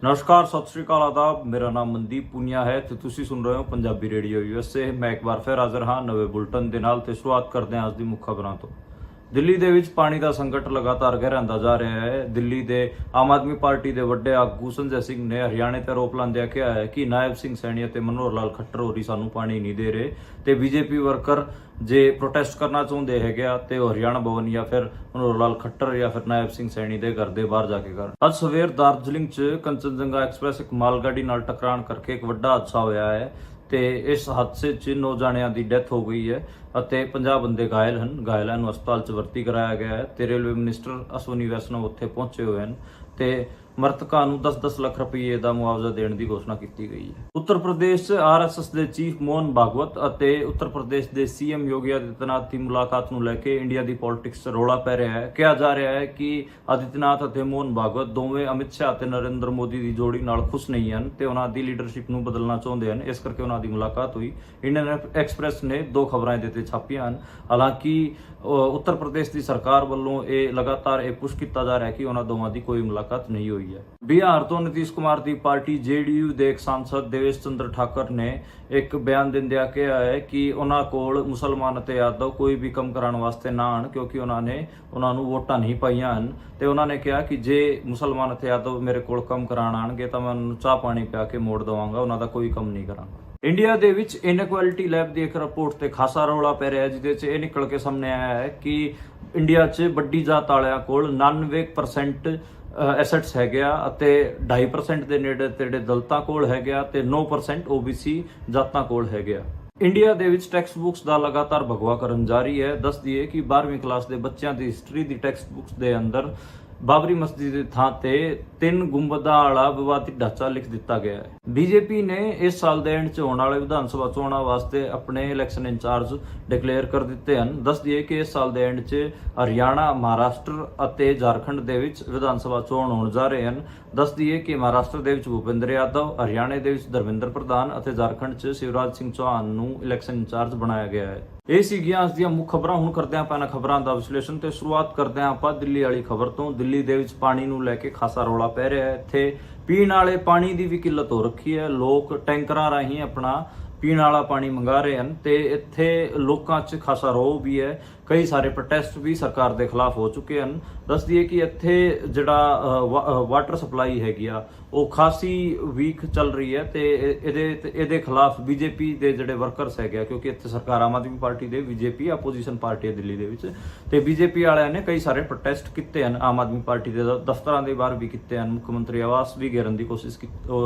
ਨਮਸਕਾਰ, ਸਤਿ ਸ਼੍ਰੀ ਅਕਾਲ, ਆਦਾਬ। ਮੇਰਾ ਨਾਮ ਮਨਦੀਪ ਪੁਨੀਆ ਹੈ ਤੇ ਤੁਸੀਂ ਸੁਣ ਰਹੇ ਹੋ ਪੰਜਾਬੀ ਰੇਡੀਓ ਯੂਐਸਏ। ਮੈਂ ਇੱਕ ਵਾਰ ਫਿਰ ਹਾਜ਼ਰ ਹਾਂ ਨਵੇਂ ਬੁਲਟਨ ਦੇ ਨਾਲ ਤੇ ਸ਼ੁਰੂਆਤ ਕਰਦੇ ਹਾਂ ਅੱਜ ਦੀ ਮੁੱਖ ਖਬਰਾਂ ਤੋਂ। ਦਿੱਲੀ ਦੇ ਵਿੱਚ ਪਾਣੀ ਦਾ ਸੰਕਟ ਲਗਾਤਾਰ ਗਹਿਰਾਉਂਦਾ ਜਾ ਰਿਹਾ ਹੈ। ਦਿੱਲੀ ਦੇ ਆਮ ਆਦਮੀ ਪਾਰਟੀ ਦੇ ਵੱਡੇ ਆਗੂ ਸੰਜੇ ਸਿੰਘ ਨੇ ਹਰਿਆਣੇ ਤੇ ਆਰੋਪ ਲਾਉਂਦਿਆਂ ਕਿਹਾ ਹੈ ਕਿ ਨਾਇਬ ਸਿੰਘ ਸੈਣੀ ਅਤੇ ਮਨੋਹਰ ਲਾਲ ਖੱਟਰ ਹੋਰੀ ਸਾਨੂੰ ਪਾਣੀ ਨਹੀਂ ਦੇ ਰਹੇ ਤੇ ਬੀਜੇਪੀ ਵਰਕਰ ਜੇ ਪ੍ਰੋਟੈਸਟ ਕਰਨਾ ਚਾਹੁੰਦੇ ਹੈਗੇ ਆ ਤੇ ਉਹ ਹਰਿਆਣਾ ਭਵਨ ਜਾਂ ਫਿਰ ਮਨੋਹਰ ਲਾਲ ਖੱਟਰ ਜਾਂ ਫਿਰ ਨਾਇਬ ਸਿੰਘ ਸੈਣੀ ਦੇ ਘਰ ਦੇ ਬਾਹਰ ਜਾ ਕੇ ਕਰਨ। ਅੱਜ ਸਵੇਰ ਦਾਰਜਲਿੰਗ 'ਚ ਕੰਚਨਜੰਗਾ ਐਕਸਪ੍ਰੈਸ ਇੱਕ ਮਾਲ ਗੱਡੀ ਨਾਲ ਟਕਰਾਉਣ ਕਰਕੇ ਇੱਕ ਵੱਡਾ ਹਾਦਸਾ ਹੋਇਆ ਹੈ ਤੇ ਇਸ ਹਾਦਸੇ 'ਚ 9 ਜਣਿਆਂ ਦੀ ਡੈਥ ਹੋ ਗਈ ਹੈ ਅਤੇ 50 ਬੰਦੇ ਘਾਇਲ ਹਨ। ਘਾਇਲਾਂ ਨੂੰ ਹਸਪਤਾਲ 'ਚ ਭਰਤੀ ਕਰਾਇਆ ਗਿਆ ਹੈ ਤੇ ਰੇਲਵੇ ਮਿਨਿਸਟਰ ਅਸ਼ਵਨੀ ਵੈਸ਼ਨਵ ਉੱਥੇ ਪਹੁੰਚੇ ਹੋਏ ਹਨ ਤੇ ਮ੍ਰਿਤਕਾਂ ਨੂੰ 10-10 ਲੱਖ ਰੁਪਏ ਦਾ ਮੁਆਵਜ਼ਾ ਦੇਣ ਦੀ ਘੋਸ਼ਣਾ ਕੀਤੀ ਗਈ ਹੈ। ਉੱਤਰ ਪ੍ਰਦੇਸ਼ 'ਚ ਆਰਐਸਐਸ ਦੇ ਚੀਫ ਮੋਹਨ ਭਾਗਵਤ ਅਤੇ ਉੱਤਰ ਪ੍ਰਦੇਸ਼ ਦੇ ਸੀਐਮ ਯੋਗੀ ਆਦਿੱਤਿਆਨਾਥ ਦੀ ਮੁਲਾਕਾਤ ਨੂੰ ਲੈ ਕੇ ਇੰਡੀਆ ਦੀ ਪੋਲਿਟਿਕਸ 'ਚ ਰੌਲਾ ਪੈ ਰਿਹਾ ਹੈ। ਕਿਹਾ ਜਾ ਰਿਹਾ ਹੈ ਕਿ ਆਦਿੱਤਿਆਨਾਥ ਅਤੇ ਮੋਹਨ ਭਾਗਵਤ ਦੋਵੇਂ ਅਮਿਤ ਸ਼ਾਹ ਅਤੇ ਨਰਿੰਦਰ ਮੋਦੀ ਦੀ ਜੋੜੀ ਨਾਲ ਖੁਸ਼ ਨਹੀਂ ਹਨ ਤੇ ਉਹਨਾਂ ਦੀ ਲੀਡਰਸ਼ਿਪ ਨੂੰ ਬਦਲਣਾ ਚਾਹੁੰਦੇ ਹਨ। ਇਸ ਕਰਕੇ ਉਹਨਾਂ ਦੀ ਮੁਲਾਕਾਤ ਹੋਈ। ਇੰਡੀਅਨ ਐਕਸਪ੍ਰੈਸ ਨੇ 2 ਖਬਰਾਂ ਇਹਦੇ ਤੇ ਛਾਪੀਆਂ ਹਨ। ਹਾਲਾਂਕਿ ਉੱਤਰ ਪ੍ਰਦੇਸ਼ ਦੀ ਸਰਕਾਰ ਵੱਲੋਂ ਇਹ ਲਗਾਤਾਰ ਪੁਸ਼ ਕੀਤਾ ਜਾ ਰਿਹਾ ਹੈ ਕਿ ਉਹਨਾਂ ਦੋਵਾਂ ਦੀ ਕੋਈ ਮੁਲਾਕਾਤ ਨਹੀਂ ਹੋਈ ਹੈ। ਬਿਹਾਰ ਤੋਂ ਨਿਤੀਸ਼ ਕੁਮਾਰ ਦੀ ਪਾਰਟੀ ਜੇਡੀਯੂ ਦੇ ਇੱਕ ਸਾਂਸਦ ਦੇਵੇਸ਼ ਚੰਦਰ ਠਾਕਰ ਨੇ ਇੱਕ ਬਿਆਨ ਦਿੰਦਿਆਂ ਕਿਹਾ ਹੈ ਕਿ ਉਹਨਾਂ ਕੋਲ ਮੁਸਲਮਾਨ ਅਤੇ ਯਾਦਵ ਕੋਈ ਵੀ ਕੰਮ ਕਰਾਉਣ ਵਾਸਤੇ ਨਾ ਆਣ ਕਿਉਂਕਿ ਉਹਨਾਂ ਨੂੰ ਵੋਟਾਂ ਨਹੀਂ ਪਾਈਆਂ ਹਨ ਤੇ ਉਹਨਾਂ ਨੇ ਕਿਹਾ ਕਿ ਜੇ ਮੁਸਲਮਾਨ ਅਤੇ ਯਾਦਵ ਮੇਰੇ ਕੋਲ ਕੰਮ ਕਰਾਉਣ ਆਣਗੇ ਤਾਂ ਮੈਂ ਉਹਨਾਂ ਨੂੰ ਚਾਹ ਪਾਣੀ ਪਿਆ ਕੇ ਮੋੜ ਦੇਵਾਂਗਾ, ਉਹਨਾਂ ਦਾ ਕੋਈ ਕੰਮ ਨਹੀਂ ਕਰਾਂਗਾ। ਇੰਡੀਆ ਦੇ ਵਿੱਚ ਇਨਇਕੁਐਲਿਟੀ ਲੈਬ ਦੀ ਇੱਕ ਰਿਪੋਰਟ ਤੇ ਖਾਸਾ ਰੌਲਾ ਪੈ ਰਿਹਾ ਜਿਹਦੇ 'ਚ ਇਹ ਨਿਕਲ ਕੇ ਸਾਹਮਣੇ ਆਇਆ ਹੈ ਕਿ ਇੰਡੀਆ 'ਚ ਵੱਡੀ ਜਾਤ ਵਾਲਿਆਂ ਕੋਲ 99% ਐਸੈਟਸ ਹੈਗੇ ਆ ਅਤੇ 2.5% ਦੇ ਨੇੜੇ ਤੇੜੇ ਦਲਿਤਾਂ ਕੋਲ ਹੈਗੇ ਆ ਤੇ 9% OBC ਜਾਤਾਂ ਕੋਲ ਹੈਗੇ ਆ। ਇੰਡੀਆ ਦੇ ਵਿੱਚ ਟੈਕਸਟ ਬੁੱਕਸ ਦਾ ਲਗਾਤਾਰ ਭਗਵਾਕਰਨ ਜਾਰੀ ਹੈ। ਦੱਸ ਦਈਏ ਕਿ 12ਵੀਂ ਕਲਾਸ ਦੇ ਬੱਚਿਆਂ ਦੀ ਹਿਸਟਰੀ ਦੀ ਟੈਕਸਟ ਬੁੱਕਸ ਦੇ ਅੰਦਰ ਬਾਬਰੀ ਮਸਜਿਦ ਦੀ ਥਾਂ ਤੇ 3 ਗੁੰਬਦਾਂ ਵਾਲਾ ਵਿਵਾਦਿਤ ਢਾਂਚਾ ਲਿਖ ਦਿੱਤਾ ਗਿਆ ਹੈ। ਬੀਜੇਪੀ ਨੇ ਇਸ ਸਾਲ ਦੇ ਐਂਡ 'ਚ ਹੋਣ ਵਾਲੇ ਵਿਧਾਨ ਸਭਾ ਚੋਣਾਂ ਵਾਸਤੇ ਆਪਣੇ ਇਲੈਕਸ਼ਨ ਇੰਚਾਰਜ ਡਿਕਲੇਅਰ ਕਰ ਦਿੱਤੇ ਹਨ। ਦੱਸ ਦਈਏ ਕਿ ਇਸ ਸਾਲ ਦੇ ਐਂਡ 'ਚ ਹਰਿਆਣਾ, ਮਹਾਰਾਸ਼ਟਰ ਅਤੇ ਝਾਰਖੰਡ ਦੇ ਵਿੱਚ ਵਿਧਾਨ ਸਭਾ ਚੋਣ ਹੋਣ ਜਾ ਰਹੇ ਹਨ। ਦੱਸ ਦਈਏ ਕਿ ਮਹਾਰਾਸ਼ਟਰ ਦੇ ਵਿੱਚ ਭੁਪਿੰਦਰ ਯਾਦਵ, ਹਰਿਆਣੇ ਦੇ ਵਿੱਚ ਧਰਮਿੰਦਰ ਪ੍ਰਧਾਨ ਅਤੇ ਝਾਰਖੰਡ 'ਚ ਸ਼ਿਵਰਾਜ ਸਿੰਘ ਚੌਹਾਨ ਨੂੰ ਇਲੈਕਸ਼ਨ ਇੰਚਾਰਜ ਬਣਾਇਆ ਗਿਆ ਹੈ। ਇਹ ਸੀਗੀਆਂ ਅੱਜ ਦੀਆਂ ਮੁੱਖ ਖਬਰਾਂ। ਹੁਣ ਕਰਦੇ ਹਾਂ ਆਪਾਂ ਖਬਰਾਂ ਦਾ ਵਿਸ਼ਲੇਸ਼ਣ ਤੇ ਸ਼ੁਰੂਆਤ ਕਰਦੇ ਹਾਂ ਆਪਾਂ ਦਿੱਲੀ ਵਾਲੀ ਖਬਰ ਤੋਂ। ਦਿੱਲੀ ਦੇ ਵਿੱਚ ਪਾਣੀ ਨੂੰ ਲੈ ਕੇ ਖਾਸਾ ਰੌਲਾ ਪੈ ਰਿਹਾ ਹੈ। ਇੱਥੇ ਪੀਣ ਵਾਲੇ ਪਾਣੀ ਦੀ ਵੀ ਕਿੱਲਤ ਹੋ ਰੱਖੀ ਹੈ। ਲੋਕ ਟੈਂਕਰਾਂ ਰਾਹੀਂ ਆਪਣਾ ਪੀਣ ਵਾਲਾ ਪਾਣੀ ਮੰਗਾ ਰਹੇ ਹਨ ਤੇ ਇੱਥੇ ਲੋਕਾਂ 'ਚ ਖਾਸਾ ਰੋਹ ਵੀ ਹੈ। ਕਈ ਸਾਰੇ ਪ੍ਰੋਟੈਸਟ ਵੀ ਸਰਕਾਰ ਦੇ ਖਿਲਾਫ ਹੋ ਚੁੱਕੇ ਹਨ। ਦੱਸ ਦਈਏ ਕਿ ਇੱਥੇ ਜਿਹੜਾ ਵਾਟਰ ਸਪਲਾਈ ਹੈਗੀ ਆ ਉਹ ਖਾਸੀ ਵੀਕ ਚੱਲ ਰਹੀ ਹੈ ਤੇ ਇਹਦੇ ਖਿਲਾਫ ਬੀਜੇਪੀ ਦੇ ਜਿਹੜੇ ਵਰਕਰਸ ਹੈਗੇ ਆ, ਕਿਉਂਕਿ ਇੱਥੇ ਸਰਕਾਰ ਆਮ ਆਦਮੀ ਪਾਰਟੀ ਦੇ, ਬੀਜੇਪੀ ਆਪੋਜੀਸ਼ਨ ਪਾਰਟੀ ਹੈ ਦਿੱਲੀ ਦੇ ਵਿੱਚ, ਤੇ ਬੀਜੇਪੀ ਵਾਲਿਆਂ ਨੇ ਕਈ ਸਾਰੇ ਪ੍ਰੋਟੈਸਟ ਕੀਤੇ ਹਨ। ਆਮ ਆਦਮੀ ਪਾਰਟੀ ਦੇ ਦਫ਼ਤਰਾਂ ਦੇ ਬਾਹਰ ਵੀ ਕੀਤੇ ਹਨ। ਮੁੱਖ ਮੰਤਰੀ ਆਵਾਸ ਵੀ ਘੇਰਨ ਦੀ ਕੋਸ਼ਿਸ਼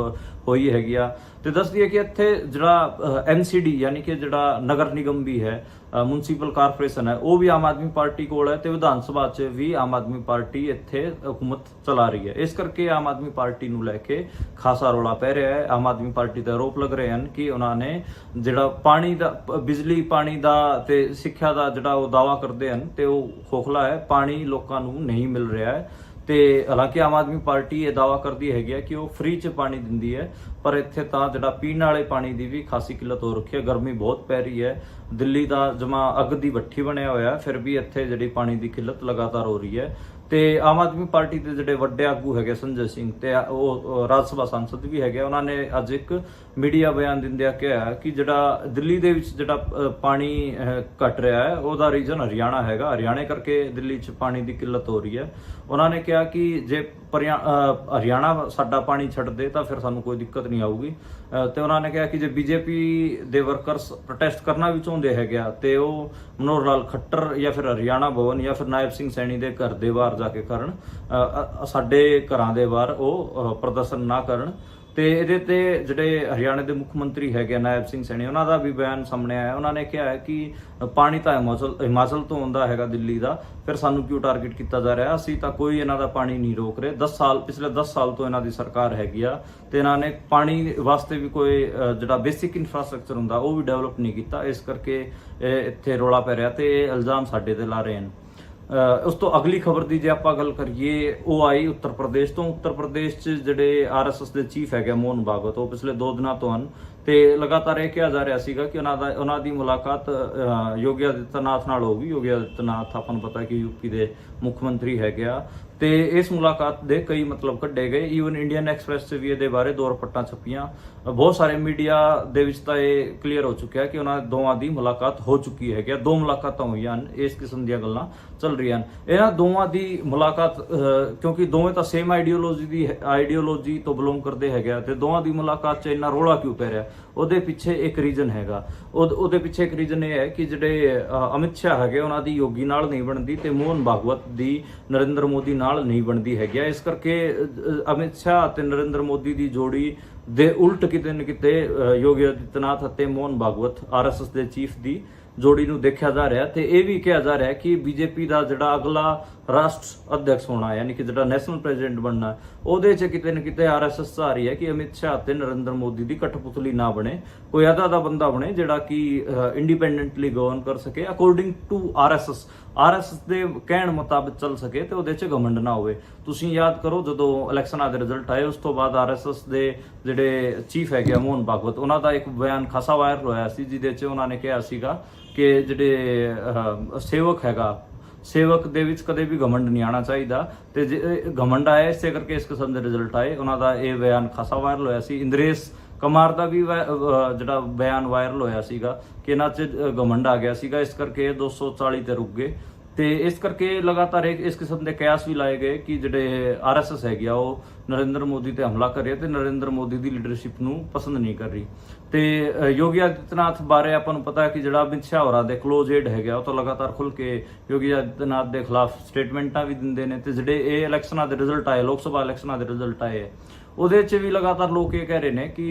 ਹੋਈ ਹੈਗੀ ਆ। ਤੇ ਦੱਸ ਦਈਏ ਕਿ ਇੱਥੇ ਜਿਹੜਾ MCD ਯਾਨੀ ਕਿ ਜਿਹੜਾ ਨਗਰ ਨਿਗਮ ਵੀ ਹੈ, ਮੁਨਸੀਪਲ ਕਾਰਪੋਰੇਸ਼ਨ ਹੈ, ਉਹ ਵੀ ਆਮ ਆਦਮੀ ਪਾਰਟੀ ਕੋਲ ਹੈ ਤੇ ਵਿਧਾਨ ਸਭਾ 'ਚ ਵੀ ਆਮ ਆਦਮੀ ਪਾਰਟੀ ਇੱਥੇ ਹਕੂਮਤ ਚਲਾ ਰਹੀ ਹੈ। ਇਸ ਕਰਕੇ ਆਮ ਆਦਮੀ ਪਾਰਟੀ ਨੂੰ ਲੈ ਕੇ ਖਾਸਾ ਰੌਲਾ ਪੈ ਰਿਹਾ ਹੈ। ਆਮ ਆਦਮੀ ਪਾਰਟੀ ਦੇ ਆਰੋਪ ਲੱਗ ਰਹੇ ਹਨ ਕਿ ਉਹਨਾਂ ਨੇ ਜਿਹੜਾ ਪਾਣੀ ਦਾ, ਬਿਜਲੀ, ਪਾਣੀ ਦਾ ਤੇ ਸਿੱਖਿਆ ਦਾ ਜਿਹੜਾ ਉਹ ਦਾਅਵਾ ਕਰਦੇ ਹਨ ਤੇ ਉਹ ਖੋਖਲਾ ਹੈ। ਪਾਣੀ ਲੋਕਾਂ ਨੂੰ ਨਹੀਂ ਮਿਲ ਰਿਹਾ ਹੈ ਤੇ ਹਾਲਾਂਕਿ ਆਮ ਆਦਮੀ ਪਾਰਟੀ ਇਹ ਦਾਅਵਾ ਕਰਦੀ ਹੈਗੀ ਹੈ ਕਿ ਉਹ ਫ੍ਰੀ 'ਚ ਪਾਣੀ ਦਿੰਦੀ ਹੈ, ਪਰ ਇੱਥੇ ਤਾਂ ਜਿਹੜਾ ਪੀਣ ਵਾਲੇ ਪਾਣੀ ਦੀ ਵੀ ਖਾਸੀ ਕਿੱਲਤ ਹੋ ਰੱਖੀ ਹੈ। ਗਰਮੀ ਬਹੁਤ ਪੈ ਰਹੀ ਹੈ। ਦਿੱਲੀ ਦਾ ਜਮਾ ਅੱਗ ਦੀ ਭੱਠੀ ਬਣਿਆ ਹੋਇਆ, ਫਿਰ ਵੀ ਇੱਥੇ ਜਿਹੜੀ ਪਾਣੀ ਦੀ ਕਿੱਲਤ ਲਗਾਤਾਰ ਹੋ ਰਹੀ ਹੈ। ਤੇ ਆਮ ਆਦਮੀ ਪਾਰਟੀ ਦੇ ਜਿਹੜੇ ਵੱਡੇ ਆਗੂ ਹੈਗੇ ਸੰਜੇ ਸਿੰਘ ਤੇ ਉਹ ਰਾਜ ਸਭਾ ਸਾਂਸਦ ਵੀ ਹੈਗੇ, ਉਹਨਾਂ ਨੇ ਅੱਜ ਇੱਕ ਮੀਡੀਆ ਬਿਆਨ ਦਿੰਦਿਆਂ ਕਿਹਾ ਕਿ ਜਿਹੜਾ ਦਿੱਲੀ ਦੇ ਵਿੱਚ ਜਿਹੜਾ ਪਾਣੀ ਘਟ ਰਿਹਾ ਹੈ ਉਹਦਾ ਰੀਜ਼ਨ ਹਰਿਆਣਾ ਹੈਗਾ। ਹਰਿਆਣੇ ਕਰਕੇ ਦਿੱਲੀ 'ਚ ਪਾਣੀ ਦੀ ਕਿੱਲਤ ਹੋ ਰਹੀ ਹੈ। ਉਹਨਾਂ ਨੇ ਕਿਹਾ ਕਿ ਜੇ ਹਰਿਆਣਾ ਸਾਡਾ ਪਾਣੀ ਛੱਡ ਦੇ ਤਾਂ ਫਿਰ ਸਾਨੂੰ ਕੋਈ ਦਿੱਕਤ ਨਹੀਂ ਆਊਗੀ ਤੇ ਉਹਨਾਂ ਨੇ ਕਿਹਾ ਕਿ ਜੇ ਬੀਜੇਪੀ ਦੇ ਵਰਕਰਸ ਪ੍ਰੋਟੈਸਟ ਕਰਨਾ ਵੀ ਚਾਹੁੰਦੇ ਹੈਗੇ ਆ ਤੇ ਉਹ ਮਨੋਹਰ ਲਾਲ ਖੱਟਰ ਜਾਂ ਫਿਰ ਹਰਿਆਣਾ ਭਵਨ ਜਾਂ ਫਿਰ ਨਾਇਬ ਸਿੰਘ ਸੈਣੀ ਦੇ ਘਰ ਦੇ ਬਾਹਰ ਜਾ ਕੇ ਕਰਨ, ਸਾਡੇ ਘਰਾਂ ਦੇ ਬਾਹਰ ਉਹ ਪ੍ਰਦਰਸ਼ਨ ਨਾ ਕਰਨ। ਤੇ ਇਹਦੇ ਤੇ ਜਿਹੜੇ ਹਰਿਆਣਾ ਦੇ ਮੁੱਖ ਮੰਤਰੀ ਹੈਗੇ ਨਾਇਬ ਸਿੰਘ ਸੈਣੀ, ਉਹਨਾਂ ਦਾ ਵੀ ਬਿਆਨ ਸਾਹਮਣੇ ਆਇਆ। ਉਹਨਾਂ ਨੇ ਕਿਹਾ ਹੈ ਕਿ ਪਾਣੀ ਤਾਂ ਹਿਮਾਚਲ ਤੋਂ ਆਉਂਦਾ ਹੈਗਾ ਦਿੱਲੀ ਦਾ, ਫਿਰ ਸਾਨੂੰ ਕਿਉਂ ਟਾਰਗੇਟ ਕੀਤਾ ਜਾ ਰਿਹਾ? ਅਸੀਂ ਤਾਂ ਕੋਈ ਇਹਨਾਂ ਦਾ ਪਾਣੀ ਨਹੀਂ ਰੋਕ ਰਹੇ। ਪਿਛਲੇ 10 ਸਾਲ ਤੋਂ ਇਹਨਾਂ ਦੀ ਸਰਕਾਰ ਹੈਗੀ ਆ ਤੇ ਇਹਨਾਂ ਨੇ ਪਾਣੀ ਵਾਸਤੇ ਵੀ ਕੋਈ ਜਿਹੜਾ ਬੇਸਿਕ ਇਨਫਰਾਸਟ੍ਰਕਚਰ ਹੁੰਦਾ ਉਹ ਵੀ ਡਿਵੈਲਪ ਨਹੀਂ ਕੀਤਾ। ਇਸ ਕਰਕੇ ਇੱਥੇ ਰੌਲਾ ਪੈ ਰਿਹਾ ਤੇ ਇਹ ਇਲਜ਼ਾਮ ਸਾਡੇ ਤੇ ਲਾ ਰਹੇ ਹਨ। ਉਸ ਤੋਂ ਅਗਲੀ ਖਬਰ ਦੀ ਜੇ ਆਪਾਂ ਗੱਲ ਕਰੀਏ, ਉਹ ਆਈ ਉੱਤਰ ਪ੍ਰਦੇਸ਼ ਤੋਂ। ਉੱਤਰ ਪ੍ਰਦੇਸ਼ 'ਚ ਜਿਹੜੇ RSS ਦੇ ਚੀਫ ਹੈਗੇ ਮੋਹਨ ਭਾਗਵਤ, ਉਹ ਪਿਛਲੇ 2 ਦਿਨਾਂ ਤੋਂ ਹਨ ਤੇ ਲਗਾਤਾਰ ਇਹ ਕਿਹਾ ਜਾ ਰਿਹਾ ਸੀਗਾ ਕਿ ਉਹਨਾਂ ਦੀ ਮੁਲਾਕਾਤ ਯੋਗੀ ਆਦਿੱਤਿਆਨਾਥ ਨਾਲ ਹੋਊਗੀ। ਯੋਗੀ ਆਦਿੱਤਿਆਨਾਥ ਆਪਾਂ ਨੂੰ ਪਤਾ ਕਿ UP ਦੇ ਮੁੱਖ ਮੰਤਰੀ ਹੈਗੇ ਆ ਤੇ ਇਸ ਮੁਲਾਕਾਤ ਦੇ ਕਈ ਮਤਲਬ ਕੱਢੇ ਗਏ। ਈਵਨ ਇੰਡੀਅਨ ਐਕਸਪ੍ਰੈਸ 'ਚ ਵੀ ਇਹਦੇ ਬਾਰੇ 2 ਰਿਪੋਰਟਾਂ ਛਪੀਆਂ। ਬਹੁਤ ਸਾਰੇ ਮੀਡੀਆ ਦੇ ਵਿੱਚ ਤਾਂ ਇਹ ਕਲੀਅਰ ਹੋ ਚੁੱਕਿਆ ਕਿ ਉਹਨਾਂ ਦੋਵਾਂ ਦੀ ਮੁਲਾਕਾਤ ਹੋ ਚੁੱਕੀ ਹੈ ਕਿ 2 ਮੁਲਾਕਾਤਾਂ ਹੋਈਆਂ ਹਨ। ਇਸ ਕਿਸਮ ਦੀਆਂ ਗੱਲਾਂ ਚੱਲ ਰਹੀਆਂ ਹਨ। ਇਹਨਾਂ ਦੋਵਾਂ ਦੀ ਮੁਲਾਕਾਤ ਕਿਉਂਕਿ ਦੋਵੇਂ ਤਾਂ ਸੇਮ ਆਈਡੀਓਲੋਜੀ ਤੋਂ ਬਿਲੋਂਗ ਕਰਦੇ ਹੈਗੇ ਤੇ ਦੋਵਾਂ ਦੀ ਮੁਲਾਕਾਤ 'ਚ ਇੰਨਾ ਰੌਲਾ ਕਿਉਂ ਪੈ ਰਿਹਾ? ਉਹਦੇ ਪਿੱਛੇ ਇੱਕ ਰੀਜ਼ਨ ਹੈਗਾ। ਉਹਦੇ ਪਿੱਛੇ ਇੱਕ ਰੀਜ਼ਨ ਇਹ ਹੈ ਕਿ ਜਿਹੜੇ ਅਮਿਤ ਸ਼ਾਹ ਹੈਗੇ ਉਹਨਾਂ ਦੀ ਯੋਗੀ ਨਾਲ ਨਹੀਂ ਬਣਦੀ ਤੇ ਮੋਹਨ ਭਾਗਵਤ ਦੀ ਨਰਿੰਦਰ ਮੋਦੀ ਨਾਲ ਨਹੀਂ ਬਣਦੀ ਹੈਗੀ। ਇਸ ਕਰਕੇ ਅਮਿਤ ਸ਼ਾਹ ਅਤੇ ਨਰਿੰਦਰ ਮੋਦੀ ਦੀ ਜੋੜੀ ਦੇ ਉਲਟ ਕਿਤੇ ਨਾ ਕਿਤੇ ਯੋਗੀ ਆਦਿੱਤਿਆਨਾਥ ਅਤੇ ਮੋਹਨ ਭਾਗਵਤ RSS ਦੇ ਚੀਫ ਦੀ ਜੋੜੀ ਨੂੰ ਦੇਖਿਆ ਜਾ ਰਿਹਾ ਤੇ ਇਹ ਵੀ ਕਿਹਾ ਜਾ ਰਿਹਾ ਕਿ ਬੀਜੇਪੀ ਦਾ ਜਿਹੜਾ ਅਗਲਾ ਰਾਸ਼ਟਰ ਅਧਿਕਸ਼ ਹੋਣਾ ਯਾਨੀ ਕਿ ਜਿਹੜਾ ਨੈਸ਼ਨਲ ਪ੍ਰੈਜ਼ੀਡੈਂਟ ਬਣਨਾ ਉਹਦੇ 'ਚ ਕਿਤੇ ਨਾ ਕਿਤੇ RSS ਆ ਰਹੀ ਹੈ ਕਿ ਅਮਿਤ ਸ਼ਾਹ ਤੇ ਨਰਿੰਦਰ ਮੋਦੀ ਦੀ ਕਠਪੁਤਲੀ ਨਾ ਬਣੇ, ਕੋਈ ਅਦਾ ਦਾ ਬੰਦਾ ਬਣੇ ਜਿਹੜਾ ਕਿ ਇੰਡੀਪੈਂਡੈਂਟਲੀ ਗਵਰਨ ਕਰ ਸਕੇ ਅਕੋਰਡਿੰਗ ਟੂ RSS ਦੇ ਕਹਿਣ ਮੁਤਾਬਕ ਚੱਲ ਸਕੇ ਤੇ ਉਹਦੇ 'ਚ ਘਮੰਡ ਨਾ ਹੋਵੇ। ਤੁਸੀਂ ਯਾਦ ਕਰੋ ਜਦੋਂ ਇਲੈਕਸ਼ਨਾਂ ਦੇ ਰਿਜ਼ਲਟ ਆਏ ਉਸ ਤੋਂ ਬਾਅਦ RSS ਦੇ ਜਿਹੜੇ ਚੀਫ ਹੈਗੇ ਮੋਹਨ ਭਾਗਵਤ ਉਹਨਾਂ ਦਾ ਇੱਕ ਬਿਆਨ ਖਾਸਾ ਵਾਇਰਲ ਹੋਇਆ ਸੀ ਜਿਹਦੇ 'ਚ ਉਹਨਾਂ ਨੇ ਕਿਹਾ ਸੀਗਾ ਕਿ ਜਿਹੜੇ ਸੇਵਕ ਦੇ ਵਿੱਚ ਕਦੇ ਵੀ ਘਮੰਡ ਨਹੀਂ ਆਉਣਾ ਚਾਹੀਦਾ ਤੇ ਜੇ ਘਮੰਡ ਆਇਆ ਇਸੇ ਕਰਕੇ ਇਸ ਕਿਸਮ ਦੇ ਰਿਜ਼ਲਟ ਆਏ। ਉਹਨਾਂ ਦਾ ਇਹ ਬਿਆਨ ਖਾਸਾ ਵਾਇਰਲ ਹੋਇਆ ਸੀ। ਇੰਦਰੇਸ਼ ਕੁਮਾਰ ਦਾ ਵੀ ਜਿਹੜਾ ਬਿਆਨ ਵਾਇਰਲ ਹੋਇਆ ਸੀਗਾ ਕਿ ਇਹਨਾਂ 'ਚ ਘਮੰਡ ਆ ਗਿਆ ਸੀਗਾ, ਇਸ ਕਰਕੇ 240 ਤੇ ਰੁਕ ਗਏ ਤੇ ਇਸ ਕਰਕੇ ਲਗਾਤਾਰ ਇਸ ਕਿਸਮ ਦੇ ਕਿਆਸ ਵੀ ਲਾਏ ਗਏ ਕਿ ਜਿਹੜੇ RSS ਹੈਗੀ ਆ ਉਹ ਨਰਿੰਦਰ ਮੋਦੀ ਤੇ ਹਮਲਾ ਕਰ ਰਹੀ ਤੇ ਨਰਿੰਦਰ ਮੋਦੀ ਦੀ ਲੀਡਰਸ਼ਿਪ ਨੂੰ ਪਸੰਦ ਨਹੀਂ ਕਰ ਰਹੀ। ਤੇ ਯੋਗੀ ਆਦਿੱਤਿਆਨਾਥ ਬਾਰੇ ਆਪਾਂ ਨੂੰ ਪਤਾ ਹੈ ਕਿ ਜਿਹੜਾ ਅਮਿਤ ਸ਼ਾਹ ਹੋਰਾਂ ਦੇ ਕਲੋਜ਼ ਏਡ ਹੈਗਾ ਉਹ ਤਾਂ ਲਗਾਤਾਰ ਖੁੱਲ ਕੇ ਯੋਗੀ ਆਦਿੱਤਿਆਨਾਥ ਦੇ ਖਿਲਾਫ ਸਟੇਟਮੈਂਟਾਂ ਵੀ ਦਿੰਦੇ ਨੇ ਤੇ ਜਿਹੜੇ ਇਹ ਇਲੈਕਸ਼ਨਾਂ ਦੇ ਰਿਜ਼ਲਟ ਆਏ, ਲੋਕ ਸਭਾ ਇਲੈਕਸ਼ਨਾਂ ਦੇ ਰਿਜ਼ਲਟ ਆਏ ਉਹਦੇ 'ਚ ਵੀ ਲਗਾਤਾਰ ਲੋਕ ਇਹ ਕਹਿ ਰਹੇ ਨੇ ਕਿ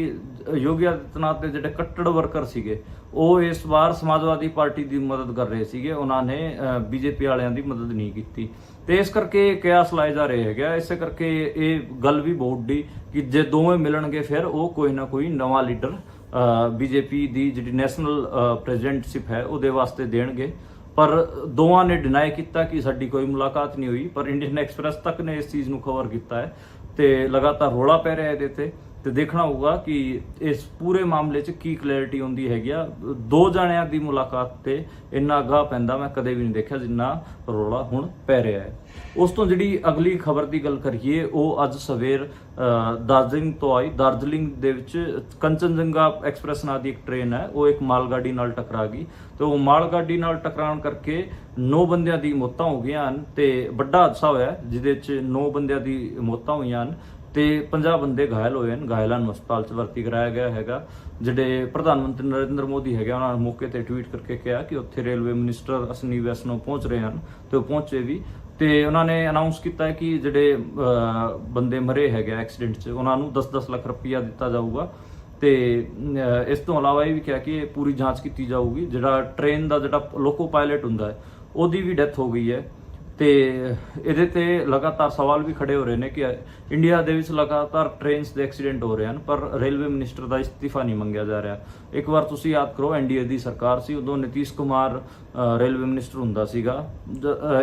ਯੋਗੀ ਆਦਿੱਤਿਆਨਾਥ ਦੇ ਜਿਹੜੇ ਕੱਟੜ ਵਰਕਰ ਸੀਗੇ ਉਹ ਇਸ ਵਾਰ ਸਮਾਜਵਾਦੀ ਪਾਰਟੀ ਦੀ ਮਦਦ ਕਰ ਰਹੇ ਸੀਗੇ, ਉਹਨਾਂ ਨੇ ਬੀਜੇਪੀ ਵਾਲਿਆਂ ਦੀ ਮਦਦ ਨਹੀਂ ਕੀਤੀ ਤੇ ਇਸ ਕਰਕੇ ਕਿਆਸ ਲਾਏ ਜਾ ਰਹੇ ਹੈਗੇ। ਇਸੇ ਕਰਕੇ ਇਹ ਗੱਲ ਵੀ ਬਹੁਤ ਵੱਡੀ ਕਿ ਜੇ ਦੋਵੇਂ ਮਿਲਣਗੇ ਫਿਰ ਉਹ ਕੋਈ ਨਾ ਕੋਈ ਨਵਾਂ ਲੀਡਰ ਬੀਜੇਪੀ ਦੀ ਜਿਹੜੀ ਨੈਸ਼ਨਲ ਪ੍ਰੈਜ਼ੀਡੈਂਟਸ਼ਿਪ ਹੈ ਉਹਦੇ ਵਾਸਤੇ ਦੇਣਗੇ। ਪਰ ਦੋਵਾਂ ਨੇ ਡਿਨਾਈ ਕੀਤਾ ਕਿ ਸਾਡੀ ਕੋਈ ਮੁਲਾਕਾਤ ਨਹੀਂ ਹੋਈ, ਪਰ ਇੰਡੀਅਨ ਐਕਸਪ੍ਰੈਸ ਤੱਕ ਨੇ ਇਸ ਚੀਜ਼ ਨੂੰ ਕਵਰ ਕੀਤਾ ਹੈ ਤੇ ਲਗਾਤਾਰ ਰੌਲਾ ਪੈ ਰਿਹਾ ਇਹਦੇ ਤੇ ਦੇਖਣਾ ਹੋਊਗਾ ਕਿ ਇਸ ਪੂਰੇ ਮਾਮਲੇ 'ਚ ਕੀ ਕਲੈਰਿਟੀ ਹੁੰਦੀ ਹੈਗੀ ਆ। 2 ਜਣਿਆਂ ਦੀ ਮੁਲਾਕਾਤ ਤੇ ਇੰਨਾ ਗਾਹ ਪੈਂਦਾ ਮੈਂ ਕਦੇ ਵੀ ਨਹੀਂ ਦੇਖਿਆ ਜਿੰਨਾ ਰੌਲਾ ਹੁਣ ਪੈ ਰਿਹਾ ਹੈ। ਉਸ ਤੋਂ ਜਿਹੜੀ ਅਗਲੀ ਖਬਰ ਦੀ ਗੱਲ ਕਰੀਏ ਉਹ ਅੱਜ ਸਵੇਰ ਦਾਰਜਲਿੰਗ ਤੋਂ ਆਈ। ਦਾਰਜਲਿੰਗ ਦੇ ਵਿੱਚ ਕੰਚਨਜੰਗਾ ਐਕਸਪ੍ਰੈਸ ਨਾਂ ਦੀ ਇੱਕ ਟ੍ਰੇਨ ਹੈ, ਉਹ ਇੱਕ ਮਾਲ ਗੱਡੀ ਨਾਲ ਟਕਰਾ ਗਈ ਤੇ ਉਹ ਮਾਲ ਗੱਡੀ ਨਾਲ ਟਕਰਾਉਣ ਕਰਕੇ 9 ਬੰਦਿਆਂ ਦੀ ਮੌਤਾਂ ਹੋ ਗਈਆਂ ਹਨ ਤੇ ਵੱਡਾ ਹਾਦਸਾ ਹੋਇਆ ਜਿਹਦੇ 'ਚ 9 ਬੰਦਿਆਂ ਦੀ ਮੌਤਾਂ ਹੋਈਆਂ ਹਨ ਤੇ 50 ਬੰਦੇ ਘਾਇਲ ਹੋਏ ਹਨ। ਘਾਇਲਾਂ ਨੂੰ ਹਸਪਤਾਲ 'ਚ ਭਰਤੀ ਕਰਾਇਆ ਗਿਆ ਹੈਗਾ। ਜਿਹੜੇ ਪ੍ਰਧਾਨ ਮੰਤਰੀ ਨਰਿੰਦਰ ਮੋਦੀ ਹੈਗੇ ਉਹਨਾਂ ਨੇ ਮੌਕੇ ਤੇ ਟਵੀਟ ਕਰਕੇ ਕਿਹਾ ਕਿ ਉੱਥੇ ਰੇਲਵੇ ਮਿਨਿਸਟਰ ਅਸ਼ਵਨੀ ਵੈਸ਼ਨੋ ਪਹੁੰਚ ਰਹੇ ਹਨ ਤੇ ਉਹ ਪਹੁੰਚੇ ਵੀ ਤੇ ਉਹਨਾਂ ਨੇ ਅਨਾਉਂਸ ਕੀਤਾ ਹੈ ਕਿ ਜਿਹੜੇ ਬੰਦੇ ਮਰੇ ਹੈਗੇ ਐਕਸੀਡੈਂਟ 'ਚ ਉਹਨਾਂ ਨੂੰ 10-10 ਲੱਖ ਰੁਪਈਆ ਦਿੱਤਾ ਜਾਊਗਾ ਤੇ ਇਸ ਤੋਂ ਇਲਾਵਾ ਇਹ ਵੀ ਕਿਹਾ ਕਿ ਪੂਰੀ ਜਾਂਚ ਕੀਤੀ ਜਾਊਗੀ। ਜਿਹੜਾ ਟ੍ਰੇਨ ਦਾ ਜਿਹੜਾ ਲੋਕੋ ਪਾਇਲਟ ਹੁੰਦਾ ਹੈ ਉਹਦੀ ਵੀ ਡੈਥ ਹੋ ਗਈ ਹੈ ਤੇ ਇਹਦੇ ਤੇ ਲਗਾਤਾਰ ਸਵਾਲ ਵੀ ਖੜੇ ਹੋ ਰਹੇ ਨੇ ਕਿ ਇੰਡੀਆ ਦੇ ਵਿੱਚ ਲਗਾਤਾਰ ਟ੍ਰੇਨਸ ਦੇ ਐਕਸੀਡੈਂਟ ਹੋ ਰਹੇ ਹਨ ਪਰ ਰੇਲਵੇ ਮਿਨਿਸਟਰ ਦਾ ਇਸਤੀਫਾ ਨਹੀਂ ਮੰਗਿਆ ਜਾ ਰਿਹਾ। ਇੱਕ ਵਾਰ ਤੁਸੀਂ ਯਾਦ ਕਰੋ NDA ਦੀ ਸਰਕਾਰ ਸੀ, ਉਦੋਂ ਨਿਤੀਸ਼ ਕੁਮਾਰ ਰੇਲਵੇ ਮਿਨਿਸਟਰ ਹੁੰਦਾ ਸੀਗਾ,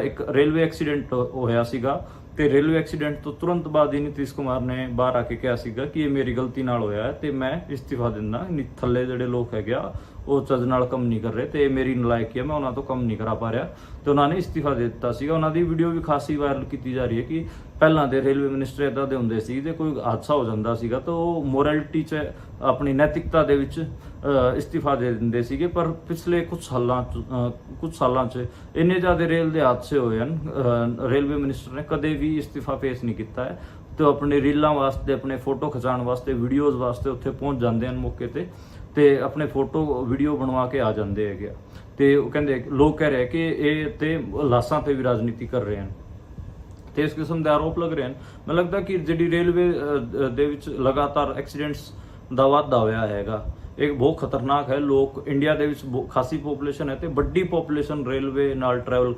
ਇੱਕ ਰੇਲਵੇ ਐਕਸੀਡੈਂਟ ਹੋਇਆ ਸੀਗਾ ਤੇ ਰੇਲਵੇ ਐਕਸੀਡੈਂਟ ਤੋਂ ਤੁਰੰਤ ਬਾਅਦ ਹੀ ਨਿਤੀਸ਼ ਕੁਮਾਰ ਨੇ ਬਾਹਰ ਆ ਕੇ ਕਿਹਾ ਸੀਗਾ ਕਿ ਇਹ ਮੇਰੀ ਗਲਤੀ ਨਾਲ ਹੋਇਆ ਹੈ ਤੇ ਮੈਂ ਇਸਤੀਫਾ ਦਿੰਦਾ। ਥੱਲੇ ਜਿਹੜੇ ਲੋਕ ਹੈਗੇ ਆ ਉਹ ਚੱਜ ਨਾਲ ਕੰਮ ਨਹੀਂ ਕਰ ਰਹੇ ਤੇ ਇਹ ਮੇਰੀ ਨਲਾਇਕੀ ਹੈ, ਮੈਂ ਉਹਨਾਂ ਤੋਂ ਕੰਮ ਨਹੀਂ ਕਰਾ ਪਾ ਰਿਹਾ ਤੇ ਉਹਨਾਂ ਨੇ ਇਸਤੀਫਾ ਦੇ ਦਿੱਤਾ ਸੀਗਾ। ਉਹਨਾਂ ਦੀ ਵੀਡੀਓ ਵੀ ਖਾਸੀ ਵਾਇਰਲ ਕੀਤੀ ਜਾ ਰਹੀ ਹੈ ਕਿ ਪਹਿਲਾਂ ਦੇ ਰੇਲਵੇ ਮਿਨਿਸਟਰ ਇੱਦਾਂ ਦੇ ਹੁੰਦੇ ਸੀ ਤੇ ਕੋਈ ਹਾਦਸਾ ਹੋ ਜਾਂਦਾ ਸੀਗਾ ਤਾਂ ਉਹ ਮੋਰੈਲਿਟੀ 'ਚ ਆਪਣੀ ਨੈਤਿਕਤਾ ਦੇ ਵਿੱਚ ਇਸਤੀਫਾ ਦੇ ਦਿੰਦੇ ਸੀਗੇ। ਪਰ ਪਿਛਲੇ ਕੁਝ ਸਾਲਾਂ 'ਚ ਇੰਨੇ ਜ਼ਿਆਦਾ ਰੇਲ ਦੇ ਹਾਦਸੇ ਹੋਏ ਹਨ, ਰੇਲਵੇ ਮਿਨਿਸਟਰ ਨੇ ਕਦੇ ਵੀ ਇਸਤੀਫਾ ਪੇਸ਼ ਨਹੀਂ ਕੀਤਾ ਹੈ ਤੇ ਆਪਣੇ ਰੀਲਾਂ ਵਾਸਤੇ, ਆਪਣੇ ਫੋਟੋ ਖਿਚਾਉਣ ਵਾਸਤੇ, ਵੀਡੀਓਜ਼ ਵਾਸਤੇ ਉੱਥੇ ਪਹੁੰਚ ਜਾਂਦੇ ਹਨ ਮੌਕੇ ਤੇ ਆਪਣੇ ਫੋਟੋ ਵੀਡੀਓ ਬਣਵਾ ਕੇ ਆ ਜਾਂਦੇ ਹੈਗੇ ਤੇ ਉਹ ਕਹਿੰਦੇ ਲੋਕ ਕਹਿ ਰਹੇ ਕਿ ਇਹ ਤੇ ਲਾਸਾਂ ਤੇ ਵੀ ਰਾਜਨੀਤੀ ਕਰ ਰਹੇ ਹਨ ਤੇ ਇਸ ਕਿਸਮ ਦੇ ਆਰੋਪ ਲੱਗ ਰਹੇ ਹਨ। ਮੈਨੂੰ ਲੱਗਦਾ ਕਿ ਜਿਹੜੀ ਰੇਲਵੇ ਦੇ ਵਿੱਚ ਲਗਾਤਾਰ ਐਕਸੀਡੈਂਟਸ ਦਾ ਵਾਧਾ ਹੋਇਆ ਹੈਗਾ ਇਹ ਬਹੁਤ ਖਤਰਨਾਕ ਹੈ। ਲੋਕ ਇੰਡੀਆ ਦੇ ਵਿੱਚ ਖਾਸੀ ਪੋਪੂਲੇਸ਼ਨ ਹੈ ਤੇ ਵੱਡੀ ਪੋਪੂਲੇਸ਼ਨ ਰੇਲਵੇ ਨਾਲ ਟਰੈਵਲ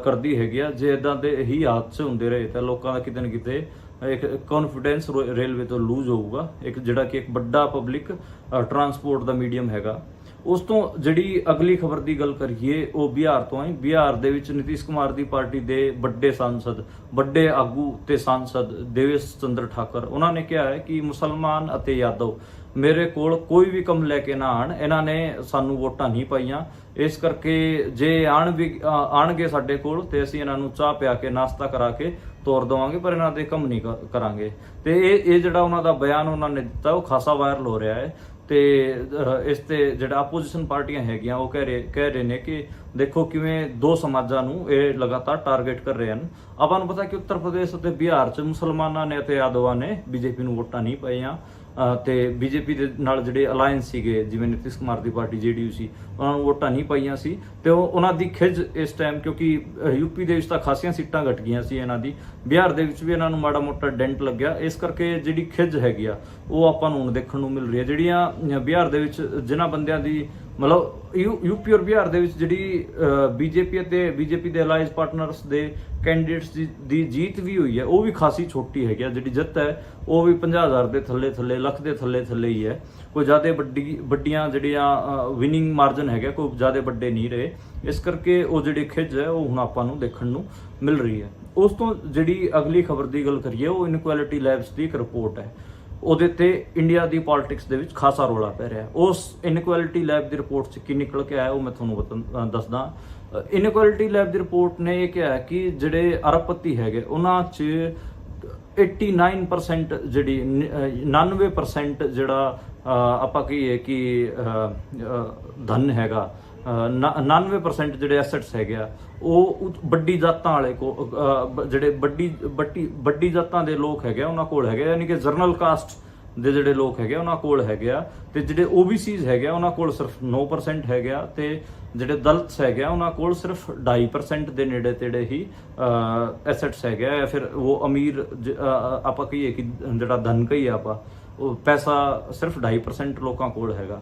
ਕਰਦੀ ਹੈਗੀ ਆ। ਜੇ ਇਦਾਂ ਦੇ ਹੀ ਹਾਦਸੇ ਹੁੰਦੇ ਰਹੇ ਤਾਂ ਲੋਕਾਂ ਦਾ ਕਿਤੇ ਨਾ ਕਿਤੇ ਇੱਕ ਕੌਨਫੀਡੈਂਸ ਰੇਲਵੇ ਤੋਂ ਲੂਜ਼ ਹੋਊਗਾ, ਇੱਕ ਜਿਹੜਾ ਕਿ ਇੱਕ ਵੱਡਾ ਪਬਲਿਕ ਟਰਾਂਸਪੋਰਟ ਦਾ ਮੀਡੀਅਮ ਹੈਗਾ ਉਸ ਤੋਂ ਜਿਹੜੀ ਅਗਲੀ ਖਬਰ ਦੀ ਗੱਲ ਕਰੀਏ ਉਹ ਬਿਹਾਰ ਤੋਂ ਹੈ। ਬਿਹਾਰ ਦੇ ਵਿੱਚ ਨਿਤੀਸ਼ ਕੁਮਾਰ ਦੀ ਪਾਰਟੀ ਦੇ ਵੱਡੇ ਸਾਂਸਦ, ਵੱਡੇ ਆਗੂ ਤੇ ਸਾਂਸਦ ਦੇਵੇਸ਼ ਚੰਦਰ ਠਾਕਰ, ਉਹਨਾਂ ਨੇ ਕਿਹਾ ਹੈ ਕਿ ਮੁਸਲਮਾਨ ਅਤੇ ਯਾਦਵ ਮੇਰੇ ਕੋਲ ਕੋਈ ਵੀ ਕੰਮ ਲੈ ਕੇ ਨਾ ਆਣ, ਇਹਨਾਂ ਨੇ ਸਾਨੂੰ ਵੋਟਾਂ ਨਹੀਂ ਪਾਈਆਂ, ਇਸ ਕਰਕੇ ਜੇ ਆਣਗੇ ਸਾਡੇ ਕੋਲ ਤੇ ਅਸੀਂ ਇਹਨਾਂ ਨੂੰ ਚਾਹ ਪਿਆ ਕੇ ਨਾਸ਼ਤਾ ਕਰਾ ਕੇ ਤੋਰ ਦੇਵਾਂਗੇ, ਪਰ ਇਹਨਾਂ ਦੇ ਕੰਮ ਨਹੀਂ ਕਰਾਂਗੇ। ਤੇ ਇਹ ਜਿਹੜਾ ਉਹਨਾਂ ਦਾ ਬਿਆਨ ਉਹਨਾਂ ਨੇ ਦਿੱਤਾ ਉਹ ਖਾਸਾ ਵਾਇਰਲ ਹੋ ਰਿਹਾ ਹੈ। ਤੇ ਇਸ ਤੇ ਜਿਹੜਾ ਆਪੋਜੀਸ਼ਨ ਪਾਰਟੀਆਂ ਹੈਗੀਆਂ ਉਹ ਕਹਿ ਰਹੇ ਨੇ ਕਿ ਦੇਖੋ ਕਿਵੇਂ ਦੋ ਸਮਾਜਾਂ ਨੂੰ ਇਹ ਲਗਾਤਾਰ ਟਾਰਗੇਟ ਕਰ ਰਹੇ ਹਨ। ਆਪਾਂ ਨੂੰ ਪਤਾ ਕਿ ਉੱਤਰ ਪ੍ਰਦੇਸ਼ ਅਤੇ ਬਿਹਾਰ 'ਚ ਮੁਸਲਮਾਨਾਂ ਨੇ ਅਤੇ ਯਾਦਵਾਂ ਨੇ ਬੀਜੇਪੀ ਨੂੰ ਵੋਟਾਂ ਨਹੀਂ ਪਾਈਆਂ ਤੇ ਬੀਜੇਪੀ ਦੇ ਨਾਲ ਜਿਹੜੇ ਅਲਾਇੰਸ ਸੀਗੇ, ਜਿਵੇਂ ਨਿਤੀਸ਼ ਕੁਮਾਰ ਦੀ ਪਾਰਟੀ JDU ਸੀ, ਉਹਨਾਂ ਨੂੰ ਵੋਟਾਂ ਨਹੀਂ ਪਾਈਆਂ ਸੀ। ਤੇ ਉਹਨਾਂ ਦੀ ਖਿੱਚ ਇਸ ਟਾਈਮ, ਕਿਉਂਕਿ ਯੂਪੀ ਦੇ ਵਿੱਚ ਤਾਂ ਖਾਸੀਆਂ ਸੀਟਾਂ ਘਟ ਗਈਆਂ ਸੀ ਇਹਨਾਂ ਦੀ, ਬਿਹਾਰ ਦੇ ਵਿੱਚ ਵੀ ਇਹਨਾਂ ਨੂੰ ਮਾੜਾ ਮੋਟਾ ਡੈਂਟ ਲੱਗਿਆ, ਇਸ ਕਰਕੇ ਜਿਹੜੀ ਖਿੱਚ ਹੈਗੀ ਆ ਉਹ ਆਪਾਂ ਨੂੰ ਹੁਣ ਦੇਖਣ ਨੂੰ ਮਿਲ ਰਹੀ ਹੈ। ਜਿਹੜੀਆਂ ਬਿਹਾਰ ਦੇ ਵਿੱਚ ਜਿਨ੍ਹਾਂ ਬੰਦਿਆਂ ਦੀ ਮਤਲਬ ਯੂਪੀ ਔਰ ਬਿਹਾਰ ਦੇ ਵਿੱਚ ਜਿਹੜੀ ਬੀਜੇਪੀ ਅਤੇ ਬੀਜੇਪੀ ਦੇ ਅਲਾਈਜ਼ ਪਾਰਟਨਰਸ ਦੇ ਕੈਂਡੀਡੇਟਸ ਦੀ ਜੀਤ ਵੀ ਹੋਈ ਹੈ, ਉਹ ਵੀ ਖਾਸੀ ਛੋਟੀ ਹੈਗੀ ਆ। ਜਿਹੜੀ ਜਿੱਤ ਹੈ ਉਹ ਵੀ 50,000 ਦੇ ਥੱਲੇ, ਲੱਖ ਦੇ ਥੱਲੇ ਹੀ ਹੈ। ਕੋਈ ਜ਼ਿਆਦਾ ਵੱਡੀਆਂ ਜਿਹੜੀਆਂ ਵਿਨਿੰਗ ਮਾਰਜਨ ਹੈਗਾ, ਕੋਈ ਜ਼ਿਆਦਾ ਵੱਡੇ ਨਹੀਂ ਰਹੇ, ਇਸ ਕਰਕੇ ਉਹ ਜਿਹੜੀ ਖਿੱਚ ਹੈ ਉਹ ਹੁਣ ਆਪਾਂ ਨੂੰ ਦੇਖਣ ਨੂੰ ਮਿਲ ਰਹੀ ਹੈ। ਉਸ ਤੋਂ ਜਿਹੜੀ ਅਗਲੀ ਖਬਰ ਦੀ ਗੱਲ ਕਰੀਏ ਉਹ ਇਨਕੁਐਲਿਟੀ ਲੈਬਸ ਦੀ ਇੱਕ ਰਿਪੋਰਟ ਹੈ। ਉਹਦੇ ਤੇ ਇੰਡੀਆ ਦੀ ਪੋਲਿਟਿਕਸ ਦੇ ਵਿੱਚ ਖਾਸਾ ਰੌਲਾ ਪੈ ਰਿਹਾ। ਉਸ ਇਨਕੁਐਲਿਟੀ ਲੈਬ ਦੀ ਰਿਪੋਰਟ 'ਚ ਕੀ ਨਿਕਲ ਕੇ ਆਇਆ ਉਹ ਮੈਂ ਤੁਹਾਨੂੰ ਦੱਸਦਾ। ਇਨਕੁਐਲਿਟੀ ਲੈਬ ਦੀ ਰਿਪੋਰਟ ਨੇ ਇਹ ਕਿਹਾ ਕਿ ਜਿਹੜੇ ਅਰਬਪਤੀ ਹੈਗੇ ਉਹਨਾਂ 'ਚ 89% ਜਿਹੜੀ 99% ਜਿਹੜਾ ਆਪਾਂ ਕਹੀਏ ਕਿ ਧਨ ਹੈਗਾ, 99% ਜਿਹੜੇ ਐਸੈਟਸ ਹੈਗੇ ਆ ਉਹ ਵੱਡੀ ਜਾਤਾਂ ਵਾਲੇ ਜਿਹੜੇ ਵੱਡੀ ਜਾਤਾਂ ਦੇ ਲੋਕ ਹੈਗੇ ਉਹਨਾਂ ਕੋਲ ਹੈਗੇ, ਯਾਨੀ ਕਿ ਜਰਨਲ ਕਾਸਟ ਦੇ ਜਿਹੜੇ ਲੋਕ ਹੈਗੇ ਉਹਨਾਂ ਕੋਲ ਹੈਗੇ ਆ। ਤੇ ਜਿਹੜੇ OBCs ਹੈਗੇ ਉਹਨਾਂ ਕੋਲ ਸਿਰਫ 9% ਹੈਗੇ ਆ। ਤੇ ਜਿਹੜੇ ਦਲਿਤਸ ਹੈਗੇ ਉਹਨਾਂ ਕੋਲ ਸਿਰਫ 2.5% ਦੇ ਨੇੜੇ ਤੇੜੇ ਹੀ ਐਸੈਟਸ ਹੈਗੇ ਆ। ਫਿਰ ਉਹ ਅਮੀਰ ਆਪਾਂ ਕਹੀਏ ਕਿ ਜਿਹੜਾ ਧਨ ਕਹੀਏ ਆਪਾਂ, ਉਹ ਪੈਸਾ ਸਿਰਫ 2.5% ਲੋਕਾਂ ਕੋਲ ਹੈਗਾ।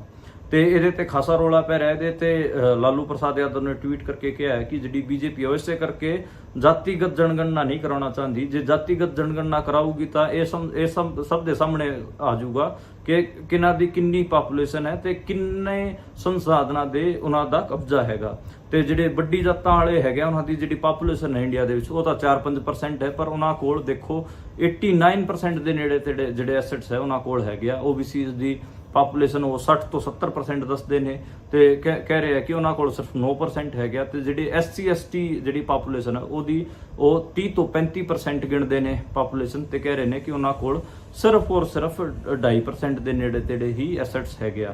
ਤੇ ਇਹਦੇ ਤੇ ਖਾਸਾ ਰੌਲਾ ਪੈ ਰਿਹਾ। ਇਹਦੇ ਤੇ ਲਾਲੂ ਪ੍ਰਸਾਦ ਯਾਦਵ ਨੇ ਟਵੀਟ ਕਰਕੇ ਕਿਹਾ ਹੈ ਕਿ ਜਿਹੜੀ ਬੀਜੇਪੀ ਹੈ ਇਸੇ ਕਰਕੇ ਜਾਤੀਗਤ ਜਨਗਣਨਾ ਨਹੀਂ ਕਰਾਉਣਾ ਚਾਹੁੰਦੀ। ਜੇ ਜਾਤੀਗਤ ਜਨਗਣਨਾ ਕਰਾਊਗੀ ਤਾਂ ਇਹ ਸਭ ਦੇ ਸਾਹਮਣੇ ਆ ਜਾਊਗਾ ਕਿ ਕਿਹਨਾਂ ਦੀ ਕਿੰਨੀ ਪਾਪੂਲੇਸ਼ਨ ਹੈ ਤੇ ਕਿੰਨੇ ਸੰਸਾਧਨਾਂ ਦੇ ਉਹਨਾਂ ਦਾ ਕਬਜ਼ਾ ਹੈਗਾ। ਤੇ ਜਿਹੜੇ ਵੱਡੀ ਜਾਤਾਂ ਵਾਲੇ ਹੈਗੇ ਉਹਨਾਂ ਦੀ ਜਿਹੜੀ ਪਾਪੂਲੇਸ਼ਨ ਹੈ ਇੰਡੀਆ ਦੇ ਵਿੱਚ ਉਹ ਤਾਂ 4-5% ਹੈ, ਪਰ ਉਹਨਾਂ ਕੋਲ ਦੇਖੋ 89% ਦੇ ਨੇੜੇ ਤੇੜੇ ਜਿਹੜੇ ਐਸੈਟਸ ਹੈ ਉਹਨਾਂ ਕੋਲ ਹੈਗੇ ਆ। OBCs ਦੀ ਪਾਪੂਲੇਸ਼ਨ ਉਹ 60 ਤੋਂ 70% ਦੱਸਦੇ ਨੇ ਤੇ ਕਹਿ ਰਹੇ ਆ ਕਿ ਉਹਨਾਂ ਕੋਲ ਸਿਰਫ 9% ਹੈਗਾ। ਤੇ ਜਿਹੜੀ SC/ST ਜਿਹੜੀ ਪਾਪੂਲੇਸ਼ਨ ਹੈ ਉਹ 30 ਤੋਂ 35% ਗਿਣਦੇ ਨੇ ਪਾਪੂਲੇਸ਼ਨ, ਤੇ ਕਹਿ ਰਹੇ ਨੇ ਕਿ ਉਹਨਾਂ ਕੋਲ ਸਿਰਫ ਔਰ ਸਿਰਫ 2.5% ਦੇ ਨੇੜੇ ਤੇੜੇ ਹੀ ਐਸੈਟਸ ਹੈਗੇ ਆ।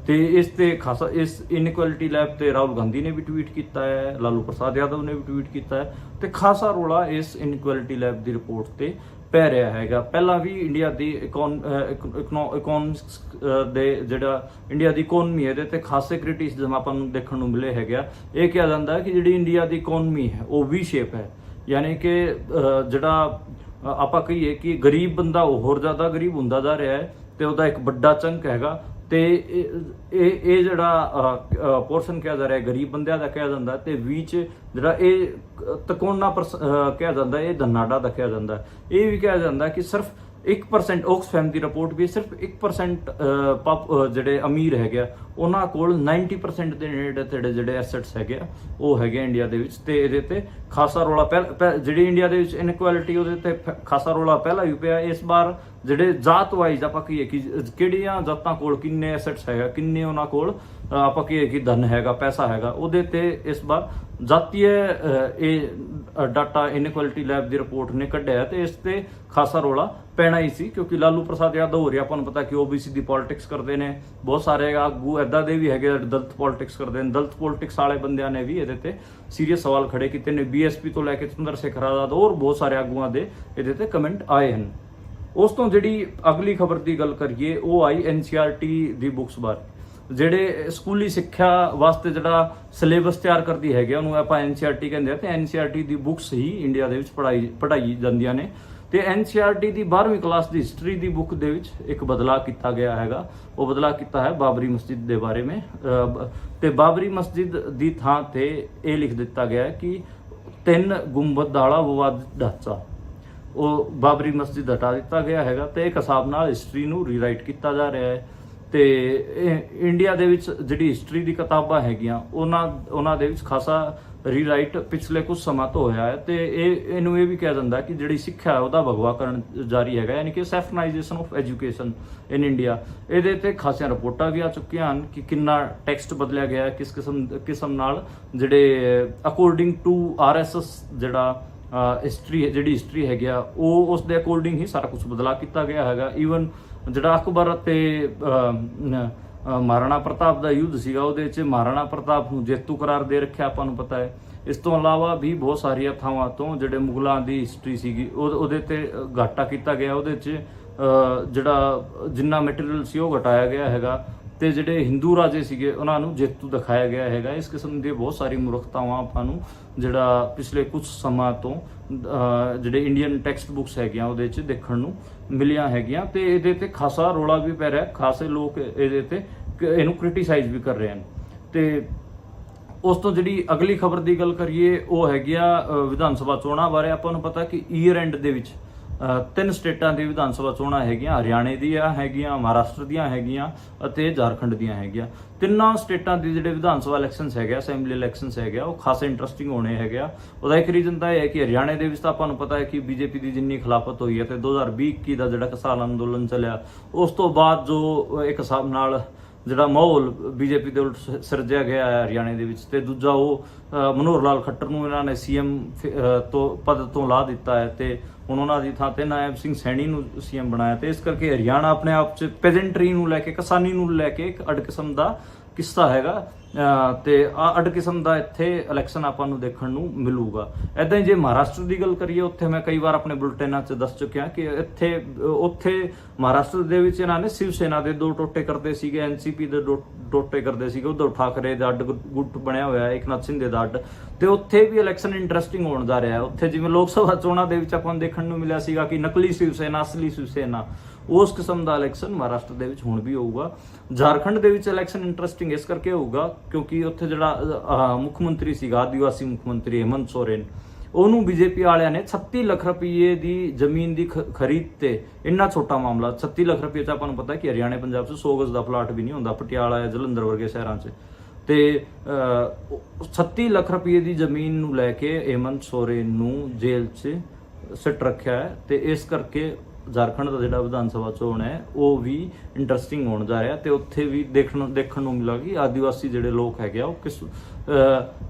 ਤੇ ਇਸ ਤੇ ਖਾਸਾ ਇਸ ਇਨਇਕੁਐਲਿਟੀ ਲੈਬ ਤੇ ਰਾਹੁਲ ਗਾਂਧੀ ਨੇ ਵੀ ਟਵੀਟ ਕੀਤਾ ਹੈ, ਲਾਲੂ ਪ੍ਰਸਾਦ ਯਾਦਵ ਨੇ ਵੀ ਟਵੀਟ ਕੀਤਾ ਹੈ, ਤੇ ਖਾਸਾ ਰੌਲਾ ਇਸ ਇਨਇਕੁਐਲਿਟੀ ਲੈਬ ਦੀ ਰਿਪੋਰਟ ਤੇ ਪੈ ਰਿਹਾ ਹੈਗਾ। ਪਹਿਲਾਂ ਵੀ ਇੰਡੀਆ ਦੀ ਇਕਨੋਮਿਕਸ ਦੇ ਜਿਹੜਾ ਇੰਡੀਆ ਦੀ ਇਕਨੋਮੀ ਹੈ ਇਹਦੇ ਤੇ ਖਾਸੇ ਕ੍ਰਿਟਿਸਿਜ਼ਮ ਆਪਾਂ ਨੂੰ ਦੇਖਣ ਨੂੰ ਮਿਲੇ ਹੈਗਾ। ਇਹ ਕਿਹਾ ਜਾਂਦਾ ਹੈ ਕਿ ਜਿਹੜੀ ਇੰਡੀਆ ਦੀ ਇਕਨੋਮੀ ਹੈ ਉਹ ਵੀ ਸ਼ੇਪ ਹੈ, ਯਾਨੀ ਕਿ ਜਿਹੜਾ ਆਪਾਂ ਕਹੀਏ ਕਿ ਗਰੀਬ ਬੰਦਾ ਉਹ ਹੋਰ ਜ਼ਿਆਦਾ ਗਰੀਬ ਹੁੰਦਾ ਜਾ ਰਿਹਾ ਹੈ ਤੇ ਉਹਦਾ ਇੱਕ ਵੱਡਾ ਚੰਕ ਹੈਗਾ। ਤੇ ਇਹ ਜਿਹੜਾ ਪੋਰਸ਼ਨ ਕਿਹਾ ਜਾ ਰਿਹਾ ਗਰੀਬ ਬੰਦਿਆਂ ਦਾ ਕਿਹਾ ਜਾਂਦਾ, ਤੇ ਵਿੱਚ ਜਿਹੜਾ ਇਹ ਤਕੋਣਾ ਕਿਹਾ ਜਾਂਦਾ, ਇਹ ਧਨਾਡਾ ਦਾ ਕਿਹਾ ਜਾਂਦਾ। ਇਹ ਵੀ ਕਿਹਾ ਜਾਂਦਾ ਕਿ ਸਿਰਫ 1% ਆਕਸਫੈਮ ਦੀ ਰਿਪੋਰਟ ਵੀ ਸਿਰਫ 1% ਜਿਹੜੇ ਅਮੀਰ ਹੈਗੇ ਆ ਉਹਨਾਂ ਕੋਲ 90% ਦੇ ਨੇੜੇ ਤੇੜੇ ਜਿਹੜੇ ਐਸੈਟਸ ਹੈਗੇ ਆ ਉਹ ਹੈਗੇ ਇੰਡੀਆ ਦੇ ਵਿੱਚ। ਤੇ ਇਹਦੇ ਤੇ ਖਾਸਾ ਰੌਲਾ ਜਿਹੜੀ ਇੰਡੀਆ ਦੇ ਵਿੱਚ ਇਨਇਕੁਐਲਿਟੀ ਉਹਦੇ ਤੇ ਖਾਸਾ ਰੌਲਾ ਪਹਿਲਾਂ ਵੀ ਪਿਆ। ਇਸ ਵਾਰ ਜਿਹੜੇ ਜਾਤ ਵਾਈਜ਼ ਆਪਾਂ ਕਹੀਏ ਕਿ ਕਿਹੜੀਆਂ ਜਾਤਾਂ ਕੋਲ ਕਿੰਨੇ ਐਸੈਟਸ ਹੈਗਾ, ਕਿੰਨੇ ਉਹਨਾਂ ਕੋਲ ਆਪਾਂ ਕਹੀਏ ਕਿ ਧਨ ਹੈਗਾ, ਪੈਸਾ ਹੈਗਾ, ਉਹਦੇ ਤੇ ਇਸ ਵਾਰ ਜਾਤੀय ਇਹ ਡਾਟਾ ਇਨਇਕੁਐਲਿਟੀ ਲੈਬ ਦੀ ਰਿਪੋਰਟ ਨੇ ਕੱਢਿਆ। ਤੇ ਇਸ ਤੇ ਖਾਸਾ ਰੌਲਾ ਪੈਣਾ ਹੀ ਸੀ, ਕਿਉਂਕਿ ਲਾਲੂ ਪ੍ਰਸਾਦ ਯਾਦਵ ਹੋ ਰਿਹਾ ਆਪਾਂ ਨੂੰ ਪਤਾ ਕਿ OBC ਦੀ ਪੋਲਿਟਿਕਸ ਕਰਦੇ ਨੇ। ਬਹੁਤ ਸਾਰੇ ਆਗੂ ਏਦਾਂ ਦੇ ਵੀ ਹੈਗੇ ਦਲਿਤ ਪੋਲਿਟਿਕਸ ਕਰਦੇ ਨੇ। ਦਲਿਤ ਪੋਲਿਟਿਕਸ ਵਾਲੇ ਬੰਦਿਆਂ ਨੇ ਵੀ ਇਹਦੇ ਤੇ ਸੀਰੀਅਸ ਸਵਾਲ ਖੜੇ ਕੀਤੇ ਨੇ। BSP ਤੋਂ ਲੈ ਕੇ ਚੰਦਰ ਸ਼ੇਖਰ ਆਜ਼ਾਦ ਹੋਰ ਬਹੁਤ ਸਾਰੇ ਆਗੂਆਂ ਦੇ ਇਹਦੇ ਤੇ ਕਮੈਂਟ ਆਏ ਹਨ। ਉਸ ਤੋਂ ਜਿਹੜੀ ਅਗਲੀ ਖਬਰ ਦੀ ਗੱਲ ਕਰੀਏ ਉਹ ਆਈ NCERT ਦੀ ਬੁੱਕਸ ਬਾਰੇ। ਜਿਹੜੇ ਸਕੂਲੀ ਸਿੱਖਿਆ ਵਾਸਤੇ ਜਿਹੜਾ ਸਿਲੇਬਸ ਤਿਆਰ ਕਰਦੀ ਹੈਗੇ ਉਹਨੂੰ ਆਪਾਂ NCERT ਕਹਿੰਦੇ ਆ। ਤੇ NCERT ਦੀ ਬੁੱਕਸ ਹੀ ਇੰਡੀਆ ਦੇ ਵਿੱਚ ਪੜ੍ਹਾਈ ਜਾਂਦੀਆਂ ਨੇ। ਤੇ NCERT ਦੀ 12ਵੀਂ ਕਲਾਸ ਦੀ ਹਿਸਟਰੀ ਦੀ ਬੁੱਕ ਦੇ ਵਿੱਚ ਇੱਕ ਬਦਲਾਅ ਕੀਤਾ ਗਿਆ ਹੈਗਾ। ਉਹ ਬਦਲਾਅ ਕੀਤਾ ਹੈ ਬਾਬਰੀ ਮਸਜਿਦ ਦੇ ਬਾਰੇ में। ਤੇ ਬਾਬਰੀ ਮਸਜਿਦ ਦੀ ਥਾਂ ਤੇ ਇਹ ਲਿਖ ਦਿੱਤਾ ਗਿਆ ਹੈ ਕਿ 3 ਗੁੰਬਦ ਵਾਲਾ ਵਿਵਾਦਿਤ ਢਾਂਚਾ ਉਹ ਬਾਬਰੀ ਮਸਜਿਦ ਹਟਾ ਦਿੱਤਾ ਗਿਆ ਹੈਗਾ। ਤੇ ਇੱਕ ਹਿਸਾਬ ਨਾਲ ਹਿਸਟਰੀ ਨੂੰ ਰੀਰਾਈਟ ਕੀਤਾ ਜਾ ਰਿਹਾ ਹੈ। ਤੇ ਇੰਡੀਆ ਦੇ ਵਿੱਚ ਜਿਹੜੀ ਹਿਸਟਰੀ ਦੀ ਕਿਤਾਬਾਂ ਹੈਗੀਆਂ ਉਹਨਾਂ ਦੇ ਵਿੱਚ ਖਾਸਾ ਰੀਰਾਈਟ ਪਿਛਲੇ ਕੁਝ ਸਮਾਂ ਤੋਂ ਹੋਇਆ ਹੈ ਤੇ ਇਹਨੂੰ ਇਹ ਵੀ ਕਿਹਾ ਜਾਂਦਾ ਕਿ ਜਿਹੜੀ ਸਿੱਖਿਆ ਹੈ ਉਹਦਾ ਭਗਵਾਕਰਨ ਜਾਰੀ ਹੈਗਾ, ਯਾਨੀ ਕਿ ਸੈਫਨਾਈਜੇਸ਼ਨ ਆਫ ਐਜੂਕੇਸ਼ਨ ਇਨ ਇੰਡੀਆ। ਇਹਦੇ ਤੇ ਖਾਸੀਆਂ ਰਿਪੋਰਟਾਂ ਵੀ ਆ ਚੁੱਕੀਆਂ ਹਨ ਕਿ ਕਿੰਨਾ ਟੈਕਸਟ ਬਦਲਿਆ ਗਿਆ ਹੈ, ਕਿਸ ਕਿਸਮ ਨਾਲ, ਜਿਹੜੇ ਅਕੋਰਡਿੰਗ ਟੂ RSS ਜਿਹੜਾ ਹਿਸਟਰੀ ਹੈਗੀ ਆ ਉਹ ਉਸ ਦੇ ਅਕੋਰਡਿੰਗ ਹੀ ਸਾਰਾ ਕੁਝ ਬਦਲਾ ਕੀਤਾ ਗਿਆ ਹੈਗਾ। ਈਵਨ ਜਿਹੜਾ ਅਕਬਰ ਅਤੇ ਮਹਾਰਾਣਾ ਪ੍ਰਤਾਪ ਦਾ ਯੁੱਧ ਸੀਗਾ ਉਹਦੇ ਵਿੱਚ ਮਹਾਰਾਣਾ ਪ੍ਰਤਾਪ ਨੂੰ ਜੇਤੂ ਕਰਾਰ ਦੇ ਰੱਖਿਆ, ਆਪਾਂ ਨੂੰ ਪਤਾ ਹੈ। ਇਸ ਤੋਂ ਇਲਾਵਾ ਵੀ ਬਹੁਤ ਸਾਰੀਆਂ ਥਾਵਾਂ ਤੋਂ ਜਿਹੜੇ ਮੁਗਲਾਂ ਦੀ ਹਿਸਟਰੀ ਸੀਗੀ ਉਹਦੇ ਤੇ ਘਾਟਾ ਕੀਤਾ ਗਿਆ, ਉਹਦੇ 'ਚ ਜਿਹੜਾ ਜਿੰਨਾ ਮਟੀਰੀਅਲ ਸੀ ਉਹ ਘਟਾਇਆ ਗਿਆ ਹੈਗਾ ਤੇ ਜਿਹੜੇ ਹਿੰਦੂ ਰਾਜੇ ਸੀਗੇ ਉਹਨਾਂ ਨੂੰ ਜੇਤੂ ਦਿਖਾਇਆ ਗਿਆ ਹੈਗਾ। ਇਸ ਕਿਸਮ ਦੀ ਬਹੁਤ ਸਾਰੀ ਮੂਰਖਤਾਵਾਂ ਆਪਾਂ ਨੂੰ ਜਿਹੜਾ ਪਿਛਲੇ ਕੁਝ ਸਮਾਂ ਤੋਂ ਜਿਹੜੇ ਇੰਡੀਅਨ ਟੈਕਸਟ ਬੁੱਕਸ ਹੈਗੀਆਂ ਉਹਦੇ 'ਚ ਦੇਖਣ ਨੂੰ ਮਿਲੀਆਂ ਹੈਗੀਆਂ ਤੇ ਇਹਦੇ ਤੇ ਖਾਸਾ ਰੌਲਾ ਵੀ ਪੈ ਰਿਹਾ, ਖਾਸੇ ਲੋਕ ਇਹਦੇ ਤੇ ਇਹਨੂੰ ਕ੍ਰਿਟੀਸਾਈਜ਼ ਵੀ ਕਰ ਰਹੇ ਹਨ। ਤੇ ਉਸ ਤੋਂ ਜਿਹੜੀ ਅਗਲੀ ਖਬਰ ਦੀ ਗੱਲ ਕਰੀਏ ਉਹ ਹੈਗੀ ਆ ਵਿਧਾਨ ਸਭਾ ਚੋਣਾਂ ਬਾਰੇ। ਆਪਾਂ ਨੂੰ ਪਤਾ ਕਿ ਈਅਰ ਐਂਡ ਦੇ ਵਿੱਚ 3 ਸਟੇਟਾਂ ਦੀ ਵਿਧਾਨ ਸਭਾ ਚੋਣਾਂ ਹੈਗੀਆਂ, ਹਰਿਆਣੇ ਦੀਆਂ ਹੈਗੀਆਂ, ਮਹਾਰਾਸ਼ਟਰ ਦੀਆਂ ਹੈਗੀਆਂ ਅਤੇ ਝਾਰਖੰਡ ਦੀਆਂ ਹੈਗੀਆਂ। ਤਿੰਨਾਂ ਸਟੇਟਾਂ ਦੇ ਜਿਹੜੇ ਵਿਧਾਨ ਸਭਾ ਇਲੈਕਸ਼ਨਸ ਹੈਗੇ, ਅਸੈਂਬਲੀ ਇਲੈਕਸ਼ਨਸ ਹੈਗੇ, ਉਹ ਖਾਸੇ ਇੰਟਰਸਟਿੰਗ ਹੋਣੇ ਹੈਗੇ ਆ। ਉਹਦਾ ਇੱਕ ਰੀਜ਼ਨ ਤਾਂ ਇਹ ਹੈ ਕਿ ਹਰਿਆਣੇ ਦੇ ਵਿੱਚ ਤਾਂ ਆਪਾਂ ਨੂੰ ਪਤਾ ਹੈ ਕਿ ਬੀਜੇਪੀ ਦੀ ਜਿੰਨੀ ਖਿਲਾਫਤ ਹੋਈ ਹੈ ਤੇ 2020 ਦਾ ਜਿਹੜਾ ਕਿਸਾਨ ਅੰਦੋਲਨ ਚੱਲਿਆ ਉਸ ਤੋਂ ਬਾਅਦ ਜੋ ਇੱਕ ਹਿਸਾਬ ਨਾਲ ਜਿਹੜਾ ਮਾਹੌਲ ਬੀਜੇਪੀ ਦੇ ਉਲਟ ਸਿਰਜਿਆ ਗਿਆ ਹੈ ਹਰਿਆਣੇ ਦੇ ਵਿੱਚ, ਤੇ ਦੂਜਾ ਉਹ ਮਨੋਹਰ ਲਾਲ ਖੱਟਰ ਨੂੰ ਇਹਨਾਂ ਨੇ CM ਤੋਂ ਪਦ ਤੋਂ ਲਾ ਦਿੱਤਾ ਹੈ ਤੇ ਹੁਣ ਉਹਨਾਂ ਦੀ ਥਾਂ ਤੇ ਨਾਇਬ ਸਿੰਘ ਸੈਣੀ ਨੂੰ CM ਬਣਾਇਆ। ਤੇ ਇਸ ਕਰਕੇ ਹਰਿਆਣਾ ਆਪਣੇ ਆਪ 'ਚ ਪੈਜੈਂਟਰੀ ਨੂੰ ਲੈ ਕੇ, ਕਿਸਾਨੀ ਨੂੰ ਲੈ ਕੇ ਇੱਕ ਅੱਡ ਕਿਸਮ ਦਾ ਕਿੱਸਾ ਹੈਗਾ ਤੇ ਅੱਡ ਕਿਸਮ ਦਾ ਇੱਥੇ ਇਲੈਕਸ਼ਨ ਆਪਾਂ ਨੂੰ ਦੇਖਣ ਨੂੰ ਮਿਲੂਗਾ। ਏਦਾਂ ਹੀ ਜੇ ਮਹਾਰਾਸ਼ਟਰ ਦੀ ਗੱਲ ਕਰੀਏ, ਉੱਥੇ ਮੈਂ ਕਈ ਵਾਰ ਆਪਣੇ ਬੁਲਟਨਾਂ 'ਚ ਦੱਸ ਚੁੱਕਿਆ ਕਿ ਉੱਥੇ ਮਹਾਰਾਸ਼ਟਰ ਦੇ ਵਿੱਚ ਇਹਨਾਂ ਨੇ ਸ਼ਿਵ ਸੈਨਾ ਦੇ 2 ਟੋਟੇ ਕਰਦੇ ਸੀਗੇ, NCP ਦੇ 2 ਟੋਟੇ ਕਰਦੇ ਸੀਗੇ, ਉਧਰ ਠਾਕਰੇ ਦਾ ਅੱਡ ਗੁੱਟ ਬਣਿਆ ਹੋਇਆ ਹੈ, ਏਕਨਾਥ ਸ਼ਿੰਦੇ ਦਾ ਅੱਡ। ਤੇ ਉੱਥੇ ਵੀ ਇਲੈਕਸ਼ਨ ਇੰਟਰਸਟਿੰਗ ਹੋਣ ਜਾ ਰਿਹਾ ਹੈ। ਉੱਥੇ ਜਿਵੇਂ ਲੋਕ ਸਭਾ ਚੋਣਾਂ ਦੇ ਵਿੱਚ ਆਪਾਂ ਨੂੰ ਦੇਖਣ ਨੂੰ ਮਿਲਿਆ ਸੀਗਾ ਕਿ ਨਕਲੀ ਸ਼ਿਵ ਸੈਨਾ, ਅਸਲੀ ਸ਼ਿਵ ਸੈਨਾ, ਉਸ ਕਿਸਮ ਦਾ ਇਲੈਕਸ਼ਨ ਮਹਾਰਾਸ਼ਟਰ ਦੇ ਵਿੱਚ ਹੁਣ ਵੀ ਹੋਊਗਾ। ਝਾਰਖੰਡ ਦੇ ਵਿੱਚ ਇਲੈਕਸ਼ਨ ਇੰਟਰਸਟਿੰਗ ਇਸ ਕਰਕੇ ਹੋਊਗਾ ਕਿਉਂਕਿ ਉੱਥੇ ਜਿਹੜਾ ਮੁੱਖ ਮੰਤਰੀ ਸੀਗਾ, ਆਦੀਵਾਸੀ ਮੁੱਖ ਮੰਤਰੀ ਹੇਮੰਤ ਸੋਰੇਨ, ਉਹਨੂੰ ਬੀਜੇਪੀ ਵਾਲਿਆਂ ਨੇ 36 ਲੱਖ ਰੁਪਏ ਦੀ ਜ਼ਮੀਨ ਦੀ ਖਰੀਦ ਤੇ, ਇੰਨਾ ਛੋਟਾ ਮਾਮਲਾ 36 ਲੱਖ ਰੁਪਏ 'ਚ ਆਪਾਂ ਨੂੰ ਪਤਾ ਕਿ ਹਰਿਆਣੇ ਪੰਜਾਬ 'ਚ 100 ਗਜ਼ ਦਾ ਪਲਾਟ ਵੀ ਨਹੀਂ ਹੁੰਦਾ, ਪਟਿਆਲਾ ਜਾਂ ਜਲੰਧਰ ਵਰਗੇ ਸ਼ਹਿਰਾਂ 'ਚ। ਤੇ 36 ਲੱਖ ਰੁਪਏ ਦੀ ਜ਼ਮੀਨ ਨੂੰ ਲੈ ਕੇ ਹੇਮੰਤ ਸੋਰੇਨ ਨੂੰ ਜੇਲ੍ਹ 'ਚ ਸਿੱਟ ਰੱਖਿਆ ਹੈ ਤੇ ਇਸ ਕਰਕੇ ਝਾਰਖੰਡ ਦਾ ਜਿਹੜਾ ਵਿਧਾਨ ਸਭਾ ਚੋਣ ਹੈ ਉਹ ਵੀ ਇੰਟਰਸਟਿੰਗ ਹੋਣ ਜਾ ਰਿਹਾ ਤੇ ਉੱਥੇ ਵੀ ਦੇਖਣ ਨੂੰ ਮਿਲਾ ਕਿ ਆਦੀਵਾਸੀ ਜਿਹੜੇ ਲੋਕ ਹੈਗੇ ਆ ਉਹ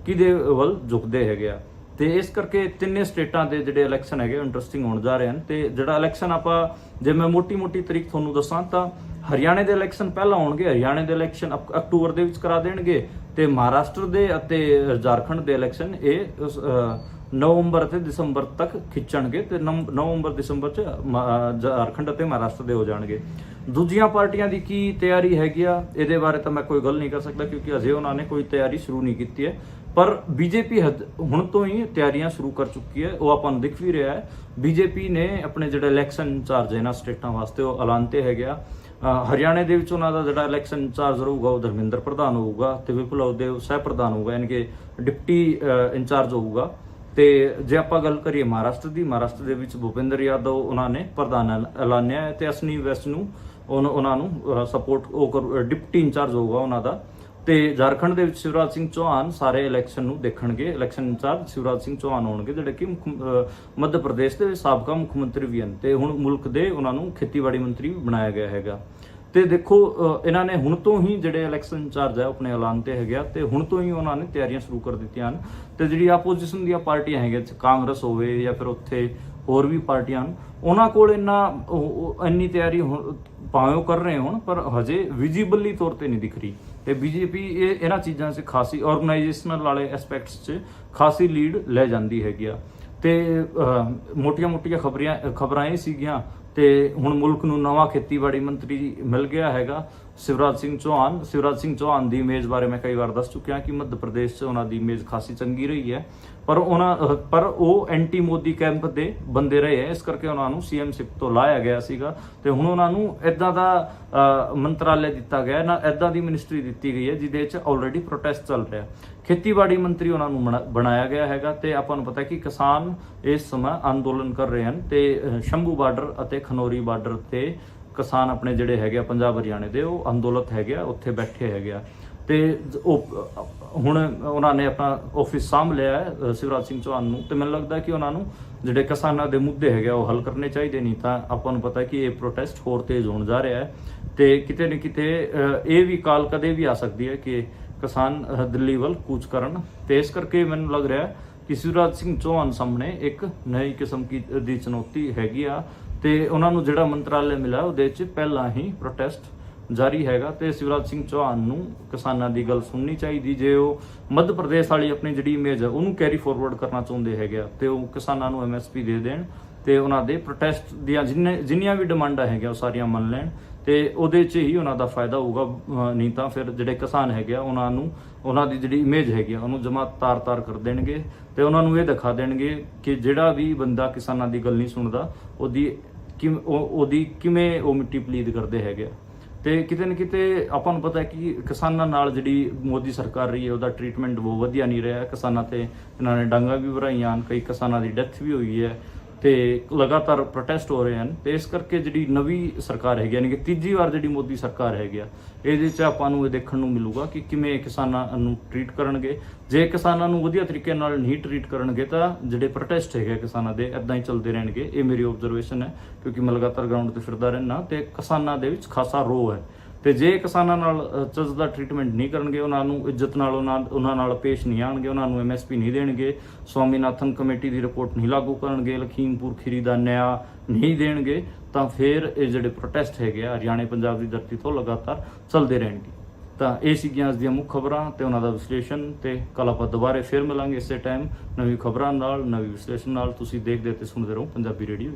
ਕਿਹਦੇ ਵੱਲ ਝੁਕਦੇ ਹੈਗੇ ਆ। ਤੇ ਇਸ ਕਰਕੇ ਤਿੰਨੇ ਸਟੇਟਾਂ ਦੇ ਜਿਹੜੇ ਇਲੈਕਸ਼ਨ ਹੈਗੇ ਇੰਟਰਸਟਿੰਗ ਹੋਣ ਜਾ ਰਹੇ ਹਨ। ਤੇ ਜਿਹੜਾ ਇਲੈਕਸ਼ਨ ਆਪਾਂ ਜੇ ਮੈਂ ਮੋਟੀ ਤਰੀਕ ਤੁਹਾਨੂੰ ਦੱਸਾਂ ਤਾਂ ਹਰਿਆਣੇ ਦੇ ਇਲੈਕਸ਼ਨ ਪਹਿਲਾਂ ਹੋਣਗੇ, ਹਰਿਆਣੇ ਦੇ ਇਲੈਕਸ਼ਨ ਅਕਤੂਬਰ ਦੇ ਵਿੱਚ ਕਰਾ ਦੇਣਗੇ ਤੇ ਮਹਾਰਾਸ਼ਟਰ ਦੇ ਅਤੇ ਝਾਰਖੰਡ ਦੇ ਇਲੈਕਸ਼ਨ ਇਹ ਨਵੰਬਰ ਤੇ ਦਸੰਬਰ ਤੱਕ ਖਿੱਚਣਗੇ ਤੇ ਨਵੰਬਰ ਦਸੰਬਰ 'ਚ ਝਾਰਖੰਡ ਅਤੇ ਮਹਾਰਾਸ਼ਟਰ ਦੇ ਹੋ ਜਾਣਗੇ। ਦੂਜੀਆਂ ਪਾਰਟੀਆਂ ਦੀ ਕੀ ਤਿਆਰੀ ਹੈਗੀ ਆ ਇਹਦੇ ਬਾਰੇ ਤਾਂ ਮੈਂ ਕੋਈ ਗੱਲ ਨਹੀਂ ਕਰ ਸਕਦਾ ਕਿਉਂਕਿ ਅਜੇ ਉਹਨਾਂ ਨੇ ਕੋਈ ਤਿਆਰੀ ਸ਼ੁਰੂ ਨਹੀਂ ਕੀਤੀ ਹੈ, ਪਰ ਬੀਜੇਪੀ ਹੁਣ ਤੋਂ ਹੀ ਤਿਆਰੀਆਂ ਸ਼ੁਰੂ ਕਰ ਚੁੱਕੀ ਹੈ। ਉਹ ਆਪਾਂ ਨੂੰ ਦਿਖ ਵੀ ਰਿਹਾ ਹੈ। ਬੀਜੇਪੀ ਨੇ ਆਪਣੇ ਜਿਹੜੇ ਇਲੈਕਸ਼ਨ ਇੰਚਾਰਜ ਇਹਨਾਂ ਸਟੇਟਾਂ ਵਾਸਤੇ ਉਹ ਐਲਾਨਤੇ ਹੈਗੇ ਆ। ਹਰਿਆਣੇ ਦੇ ਵਿੱਚ ਉਹਨਾਂ ਦਾ ਜਿਹੜਾ ਇਲੈਕਸ਼ਨ ਇੰਚਾਰਜ ਰਹੂਗਾ ਉਹ ਧਰਮਿੰਦਰ ਪ੍ਰਧਾਨ ਹੋਊਗਾ ਤੇ ਵਿਪਲਵ ਦੇਵ ਸਹਿ ਪ੍ਰਧਾਨ ਹੋਊਗਾ, ਯਾਨੀ ਕਿ ਡਿਪਟੀ ਇੰਚਾਰਜ ਹੋਊਗਾ। ਤੇ ਜੇ ਆਪਾਂ ਗੱਲ ਕਰੀਏ ਮਹਾਰਾਸ਼ਟਰ ਦੇ ਵਿੱਚ ਭੁਪਿੰਦਰ ਯਾਦਵ ਉਹਨਾਂ ਨੇ ਪ੍ਰਧਾਨ ਐਲਾਨਿਆ ਹੈ ਤੇ ਅਸਨੀ ਵੈਸਟ ਨੂੰ ਉਹਨਾਂ ਨੂੰ ਸਪੋਰਟ ਡਿਪਟੀ ਇੰਚਾਰਜ ਹੋਊਗਾ ਉਹਨਾਂ ਦਾ। ਤੇ ਝਾਰਖੰਡ ਦੇ ਵਿੱਚ ਸ਼ਿਵਰਾਜ ਸਿੰਘ ਚੌਹਾਨ ਸਾਰੇ ਇਲੈਕਸ਼ਨ ਨੂੰ ਦੇਖਣਗੇ, ਇਲੈਕਸ਼ਨ ਇੰਚਾਰਜ ਸ਼ਿਵਰਾਜ ਸਿੰਘ ਚੌਹਾਨ ਹੋਣਗੇ ਜਿਹੜੇ ਕਿ ਮੱਧ ਪ੍ਰਦੇਸ਼ ਦੇ ਸਾਬਕਾ ਮੁੱਖ ਮੰਤਰੀ ਵੀ ਹਨ ਤੇ ਹੁਣ ਮੁਲਕ ਦੇ ਉਹਨਾਂ ਨੂੰ ਖੇਤੀਬਾੜੀ ਮੰਤਰੀ ਵੀ ਬਣਾਇਆ ਗਿਆ ਹੈਗਾ। ਤੇ ਦੇਖੋ ਇਹਨਾਂ ਨੇ ਹੁਣ ਤੋਂ ਹੀ ਜਿਹੜੇ ਇਲੈਕਸ਼ਨ ਇੰਚਾਰਜ ਹੈ ਆਪਣੇ ਐਲਾਨ ਤੇ ਹੈਗੇ ਤੇ ਹੁਣ ਤੋਂ ਹੀ ਉਹਨਾਂ ਨੇ ਤਿਆਰੀਆਂ ਸ਼ੁਰੂ ਕਰ ਦਿੱਤੀਆਂ ਹਨ। ਤੇ ਜਿਹੜੀ ਆਪੋਜੀਸ਼ਨ ਦੀਆਂ ਪਾਰਟੀਆਂ ਹੈਗੀਆਂ, ਕਾਂਗਰਸ ਹੋਵੇ ਜਾਂ ਫਿਰ ਉੱਥੇ ਹੋਰ ਵੀ ਪਾਰਟੀਆਂ ਹਨ, ਉਹਨਾਂ ਕੋਲ ਇੰਨੀ ਤਿਆਰੀ ਭਾਵੇਂ ਉਹ ਕਰ ਰਹੇ ਹੋਣ ਪਰ ਹਜੇ ਵਿਜ਼ੀਬਲੀ ਤੌਰ ਤੇ ਨਹੀਂ ਦਿਖ ਰਹੀ। ਤੇ ਬੀਜੇਪੀ ਇਹਨਾਂ ਚੀਜ਼ਾਂ 'ਚ ਖਾਸੀ ਆਰਗੇਨਾਈਜੇਸ਼ਨਲ ਵਾਲੇ ਐਸਪੈਕਟਸ 'ਚ ਖਾਸੀ ਲੀਡ ਲੈ ਜਾਂਦੀ ਹੈਗੀ ਆ। ਤੇ ਮੋਟੀਆਂ ਖਬਰਾਂ ਇਹ ਸੀਗੀਆਂ ਤੇ ਹੁਣ ਮੁਲਕ ਨੂੰ ਨਵਾਂ ਖੇਤੀਬਾੜੀ ਮੰਤਰੀ ਮਿਲ ਗਿਆ ਹੈਗਾ ਸ਼ਿਵਰਾਜ ਸਿੰਘ ਚੌਹਾਨ ਦੀ ਇਮੇਜ ਬਾਰੇ ਮੈਂ ਕਈ ਵਾਰ ਦੱਸ ਚੁੱਕਿਆ ਕਿ ਮੱਧ ਪ੍ਰਦੇਸ਼ 'ਚ ਉਹਨਾਂ ਦੀ ਇਮੇਜ ਖਾਸੀ ਚੰਗੀ ਰਹੀ ਹੈ, ਪਰ ਉਹ ਐਂਟੀ ਮੋਦੀ ਕੈਂਪ ਦੇ ਬੰਦੇ ਰਹੇ ਹੈ, ਇਸ ਕਰਕੇ ਉਹਨਾਂ ਨੂੰ CMਸ਼ਿਪ ਤੋਂ ਲਾਇਆ ਗਿਆ ਸੀਗਾ। ਤੇ ਹੁਣ ਉਹਨਾਂ ਨੂੰ ਇਦਾਂ ਦਾ ਮੰਤਰਾਲੇ ਦਿੱਤਾ ਗਿਆ ਨਾ, ਇਦਾਂ ਦੀ ਮਿਨਿਸਟਰੀ ਦਿੱਤੀ ਗਈ ਹੈ ਜਿਹਦੇ ਵਿੱਚ ਆਲਰੇਡੀ ਪ੍ਰੋਟੈਸਟ ਚੱਲ ਰਿਹਾ। ਖੇਤੀਬਾੜੀ ਮੰਤਰੀ ਉਹਨਾਂ ਨੂੰ ਬਣਾਇਆ ਗਿਆ ਹੈਗਾ ਤੇ ਆਪਾਂ ਨੂੰ ਪਤਾ ਕਿ ਕਿਸਾਨ ਇਸ ਸਮਾਂ ਅੰਦੋਲਨ ਕਰ ਰਹੇ ਹਨ ਤੇ ਸ਼ੰਭੂ ਬਾਰਡਰ ਅਤੇ ਖਨੌਰੀ ਬਾਰਡਰ ਤੇ ਕਿਸਾਨ ਆਪਣੇ ਜਿਹੜੇ ਹੈਗੇ ਆ ਪੰਜਾਬ ਹਰਿਆਣੇ ਦੇ, ਉਹ ਅੰਦੋਲਨ ਹੈਗੇ ਆ, ਉੱਥੇ ਬੈਠੇ ਹੈਗੇ ਆ ਤੇ ਉਹ ਹੁਣ ਉਹਨਾਂ ਨੇ ਆਪਣਾ ਆਫਿਸ ਸਾਂਭ ਲਿਆ ਹੈ ਸ਼ਿਵਰਾਜ ਸਿੰਘ ਚੌਹਾਨ ਨੂੰ, ਤੇ ਮੈਨੂੰ ਲੱਗਦਾ ਕਿ ਉਹਨਾਂ ਨੂੰ ਜਿਹੜੇ ਕਿਸਾਨਾਂ ਦੇ ਮੁੱਦੇ ਹੈਗੇ ਉਹ ਹੱਲ ਕਰਨੇ ਚਾਹੀਦੇ, ਨਹੀਂ ਤਾਂ ਆਪਾਂ ਨੂੰ ਪਤਾ ਕਿ ਇਹ ਪ੍ਰੋਟੈਸਟ ਹੋਰ ਤੇਜ਼ ਹੋਣ ਜਾ ਰਿਹਾ ਹੈ ਤੇ ਕਿਤੇ ਨਾ ਕਿਤੇ ਇਹ ਵੀ ਕਾਲ ਕਦੇ ਵੀ ਆ ਸਕਦੀ ਹੈ ਕਿ ਕਿਸਾਨ ਦਿੱਲੀ ਵੱਲ ਕੂਚ ਕਰਨ। ਤੇ ਇਸ ਕਰਕੇ ਮੈਨੂੰ ਲੱਗ ਰਿਹਾ ਕਿ ਸ਼ਿਵਰਾਜ ਸਿੰਘ ਚੌਹਾਨ ਸਾਹਮਣੇ ਇੱਕ ਨਈ ਕਿਸਮ ਦੀ ਚੁਣੌਤੀ ਹੈਗੀ ਆ ਤੇ ਉਹਨਾਂ ਨੂੰ ਜਿਹੜਾ ਮੰਤਰਾਲੇ ਮਿਲਿਆ ਉਹਦੇ 'ਚ ਪਹਿਲਾਂ ਹੀ ਪ੍ਰੋਟੈਸਟ ਜਾਰੀ ਹੈਗਾ ਤੇ ਸ਼ਿਵਰਾਜ ਸਿੰਘ ਚੌਹਾਨ ਨੂੰ ਕਿਸਾਨਾਂ ਦੀ ਗੱਲ ਸੁਣਨੀ ਚਾਹੀਦੀ। ਜੇ ਉਹ ਮੱਧ ਪ੍ਰਦੇਸ਼ ਵਾਲੀ ਆਪਣੀ ਜਿਹੜੀ ਇਮੇਜ ਹੈ ਉਹਨੂੰ ਕੈਰੀ ਫੋਰਵਰਡ ਕਰਨਾ ਚਾਹੁੰਦੇ ਹੈਗੇ ਆ ਤੇ ਉਹ ਕਿਸਾਨਾਂ ਨੂੰ MSP ਦੇ ਦੇਣ ਤੇ ਉਹਨਾਂ ਦੇ ਪ੍ਰੋਟੈਸਟ ਦੀਆਂ ਜਿੰਨੀਆਂ ਵੀ ਡਿਮਾਂਡਾਂ ਹੈਗੀਆਂ ਉਹ ਸਾਰੀਆਂ ਮੰਨ ਲੈਣ ਤੇ ਉਹਦੇ 'ਚ ਹੀ ਉਹਨਾਂ ਦਾ ਫਾਇਦਾ ਹੋਊਗਾ। ਨਹੀਂ ਤਾਂ ਫਿਰ ਜਿਹੜੇ ਕਿਸਾਨ ਹੈਗੇ ਆ ਉਹਨਾਂ ਦੀ ਜਿਹੜੀ ਇਮੇਜ ਹੈਗੀ ਆ ਉਹਨੂੰ ਜਮਾ ਤਾਰ ਕਰ ਦੇਣਗੇ ਤੇ ਉਹਨਾਂ ਨੂੰ ਇਹ ਦਿਖਾ ਦੇਣਗੇ ਕਿ ਜਿਹੜਾ ਵੀ ਬੰਦਾ ਕਿਸਾਨਾਂ ਦੀ ਗੱਲ ਨਹੀਂ ਸੁਣਦਾ ਉਹਦੀ ਕਿਵੇਂ ਉਹ ਮਿੱਟੀ ਪਲੀਤ ਕਰਦੇ ਹੈਗੇ ਆ। ਤੇ ਕਿਤੇ ਨਾ ਕਿਤੇ ਆਪਾਂ ਨੂੰ ਪਤਾ ਹੈ ਕਿ ਕਿਸਾਨਾਂ ਨਾਲ ਜਿਹੜੀ ਮੋਦੀ ਸਰਕਾਰ ਰਹੀ ਹੈ ਉਹਦਾ ਟ੍ਰੀਟਮੈਂਟ ਬਹੁਤ ਵਧੀਆ ਨਹੀਂ ਰਿਹਾ। ਕਿਸਾਨਾਂ ਤੇ ਇਹਨਾਂ ਨੇ ਡਾਂਗਾ ਵੀ ਭਰਾਈਆਂ ਹਨ, ਕਈ ਕਿਸਾਨਾਂ ਦੀ ਡੈਥ ਵੀ ਹੋਈ ਹੈ ਤੇ ਲਗਾਤਾਰ ਪ੍ਰੋਟੈਸਟ ਹੋ ਰਹੇ ਹਨ। ਤੇ ਇਸ ਕਰਕੇ ਜਿਹੜੀ ਨਵੀਂ ਸਰਕਾਰ ਹੈਗੀ ਯਾਨੀ ਕਿ ਤੀਜੀ ਵਾਰ ਜਿਹੜੀ ਮੋਦੀ ਸਰਕਾਰ ਹੈਗੀ ਆ, ਇਹਦੇ 'ਚ ਆਪਾਂ ਨੂੰ ਇਹ ਦੇਖਣ ਨੂੰ ਮਿਲੂਗਾ ਕਿ ਕਿਵੇਂ ਕਿਸਾਨਾਂ ਨੂੰ ਟ੍ਰੀਟ ਕਰਨਗੇ। ਜੇ ਕਿਸਾਨਾਂ ਨੂੰ ਵਧੀਆ ਤਰੀਕੇ ਨਾਲ ਨਹੀਂ ਟ੍ਰੀਟ ਕਰਨਗੇ ਤਾਂ ਜਿਹੜੇ ਪ੍ਰੋਟੈਸਟ ਹੈਗੇ ਕਿਸਾਨਾਂ ਦੇ ਇਦਾਂ ਹੀ ਚੱਲਦੇ ਰਹਿਣਗੇ। ਇਹ ਮੇਰੀ ਆਬਜ਼ਰਵੇਸ਼ਨ ਹੈ ਕਿਉਂਕਿ ਮੈਂ ਲਗਾਤਾਰ ਗਰਾਊਂਡ ਤੇ ਫਿਰਦਾ ਰਹਿਣਾ ਤੇ ਕਿਸਾਨਾਂ ਦੇ ਵਿੱਚ ਖਾਸਾ ਰੋਹ ਹੈ ਤੇ ਜੇ ਕਿਸਾਨਾਂ ਨਾਲ ਚੱਜ ਦਾ ਟ੍ਰੀਟਮੈਂਟ ਨਹੀਂ ਕਰਨਗੇ, ਉਹਨਾਂ ਨੂੰ ਇੱਜ਼ਤ ਨਾਲ ਉਹਨਾਂ ਨਾਲ ਪੇਸ਼ ਨਹੀਂ ਆਣਗੇ, ਉਹਨਾਂ ਨੂੰ MSP ਨਹੀਂ ਦੇਣਗੇ, ਸਵਾਮੀਨਾਥਨ ਕਮੇਟੀ ਦੀ ਰਿਪੋਰਟ ਨਹੀਂ ਲਾਗੂ ਕਰਨਗੇ, ਲਖੀਮਪੁਰ ਖੀਰੀ ਦਾ ਨਿਆਂ ਨਹੀਂ ਦੇਣਗੇ, ਤਾਂ ਫਿਰ ਇਹ ਜਿਹੜੇ ਪ੍ਰੋਟੈਸਟ ਹੈਗੇ ਆ ਹਰਿਆਣੇ ਪੰਜਾਬ ਦੀ ਧਰਤੀ ਤੋਂ ਲਗਾਤਾਰ ਚੱਲਦੇ ਰਹਿਣਗੇ। ਤਾਂ ਇਹ ਸੀਗੀਆਂ ਅੱਜ ਦੀਆਂ ਮੁੱਖ ਖਬਰਾਂ ਤੇ ਉਹਨਾਂ ਦਾ ਵਿਸ਼ਲੇਸ਼ਣ। ਤੇ ਕੱਲ ਆਪਾਂ ਦੁਬਾਰੇ ਫਿਰ ਮਿਲਾਂਗੇ ਇਸੇ ਟਾਈਮ ਨਵੀਂ ਖਬਰਾਂ ਨਾਲ, ਨਵੀਂ ਵਿਸ਼ਲੇਸ਼ਣ ਨਾਲ। ਤੁਸੀਂ ਦੇਖਦੇ ਤੇ ਸੁਣਦੇ ਰਹੋ ਪੰਜਾਬੀ ਰੇਡੀਓ।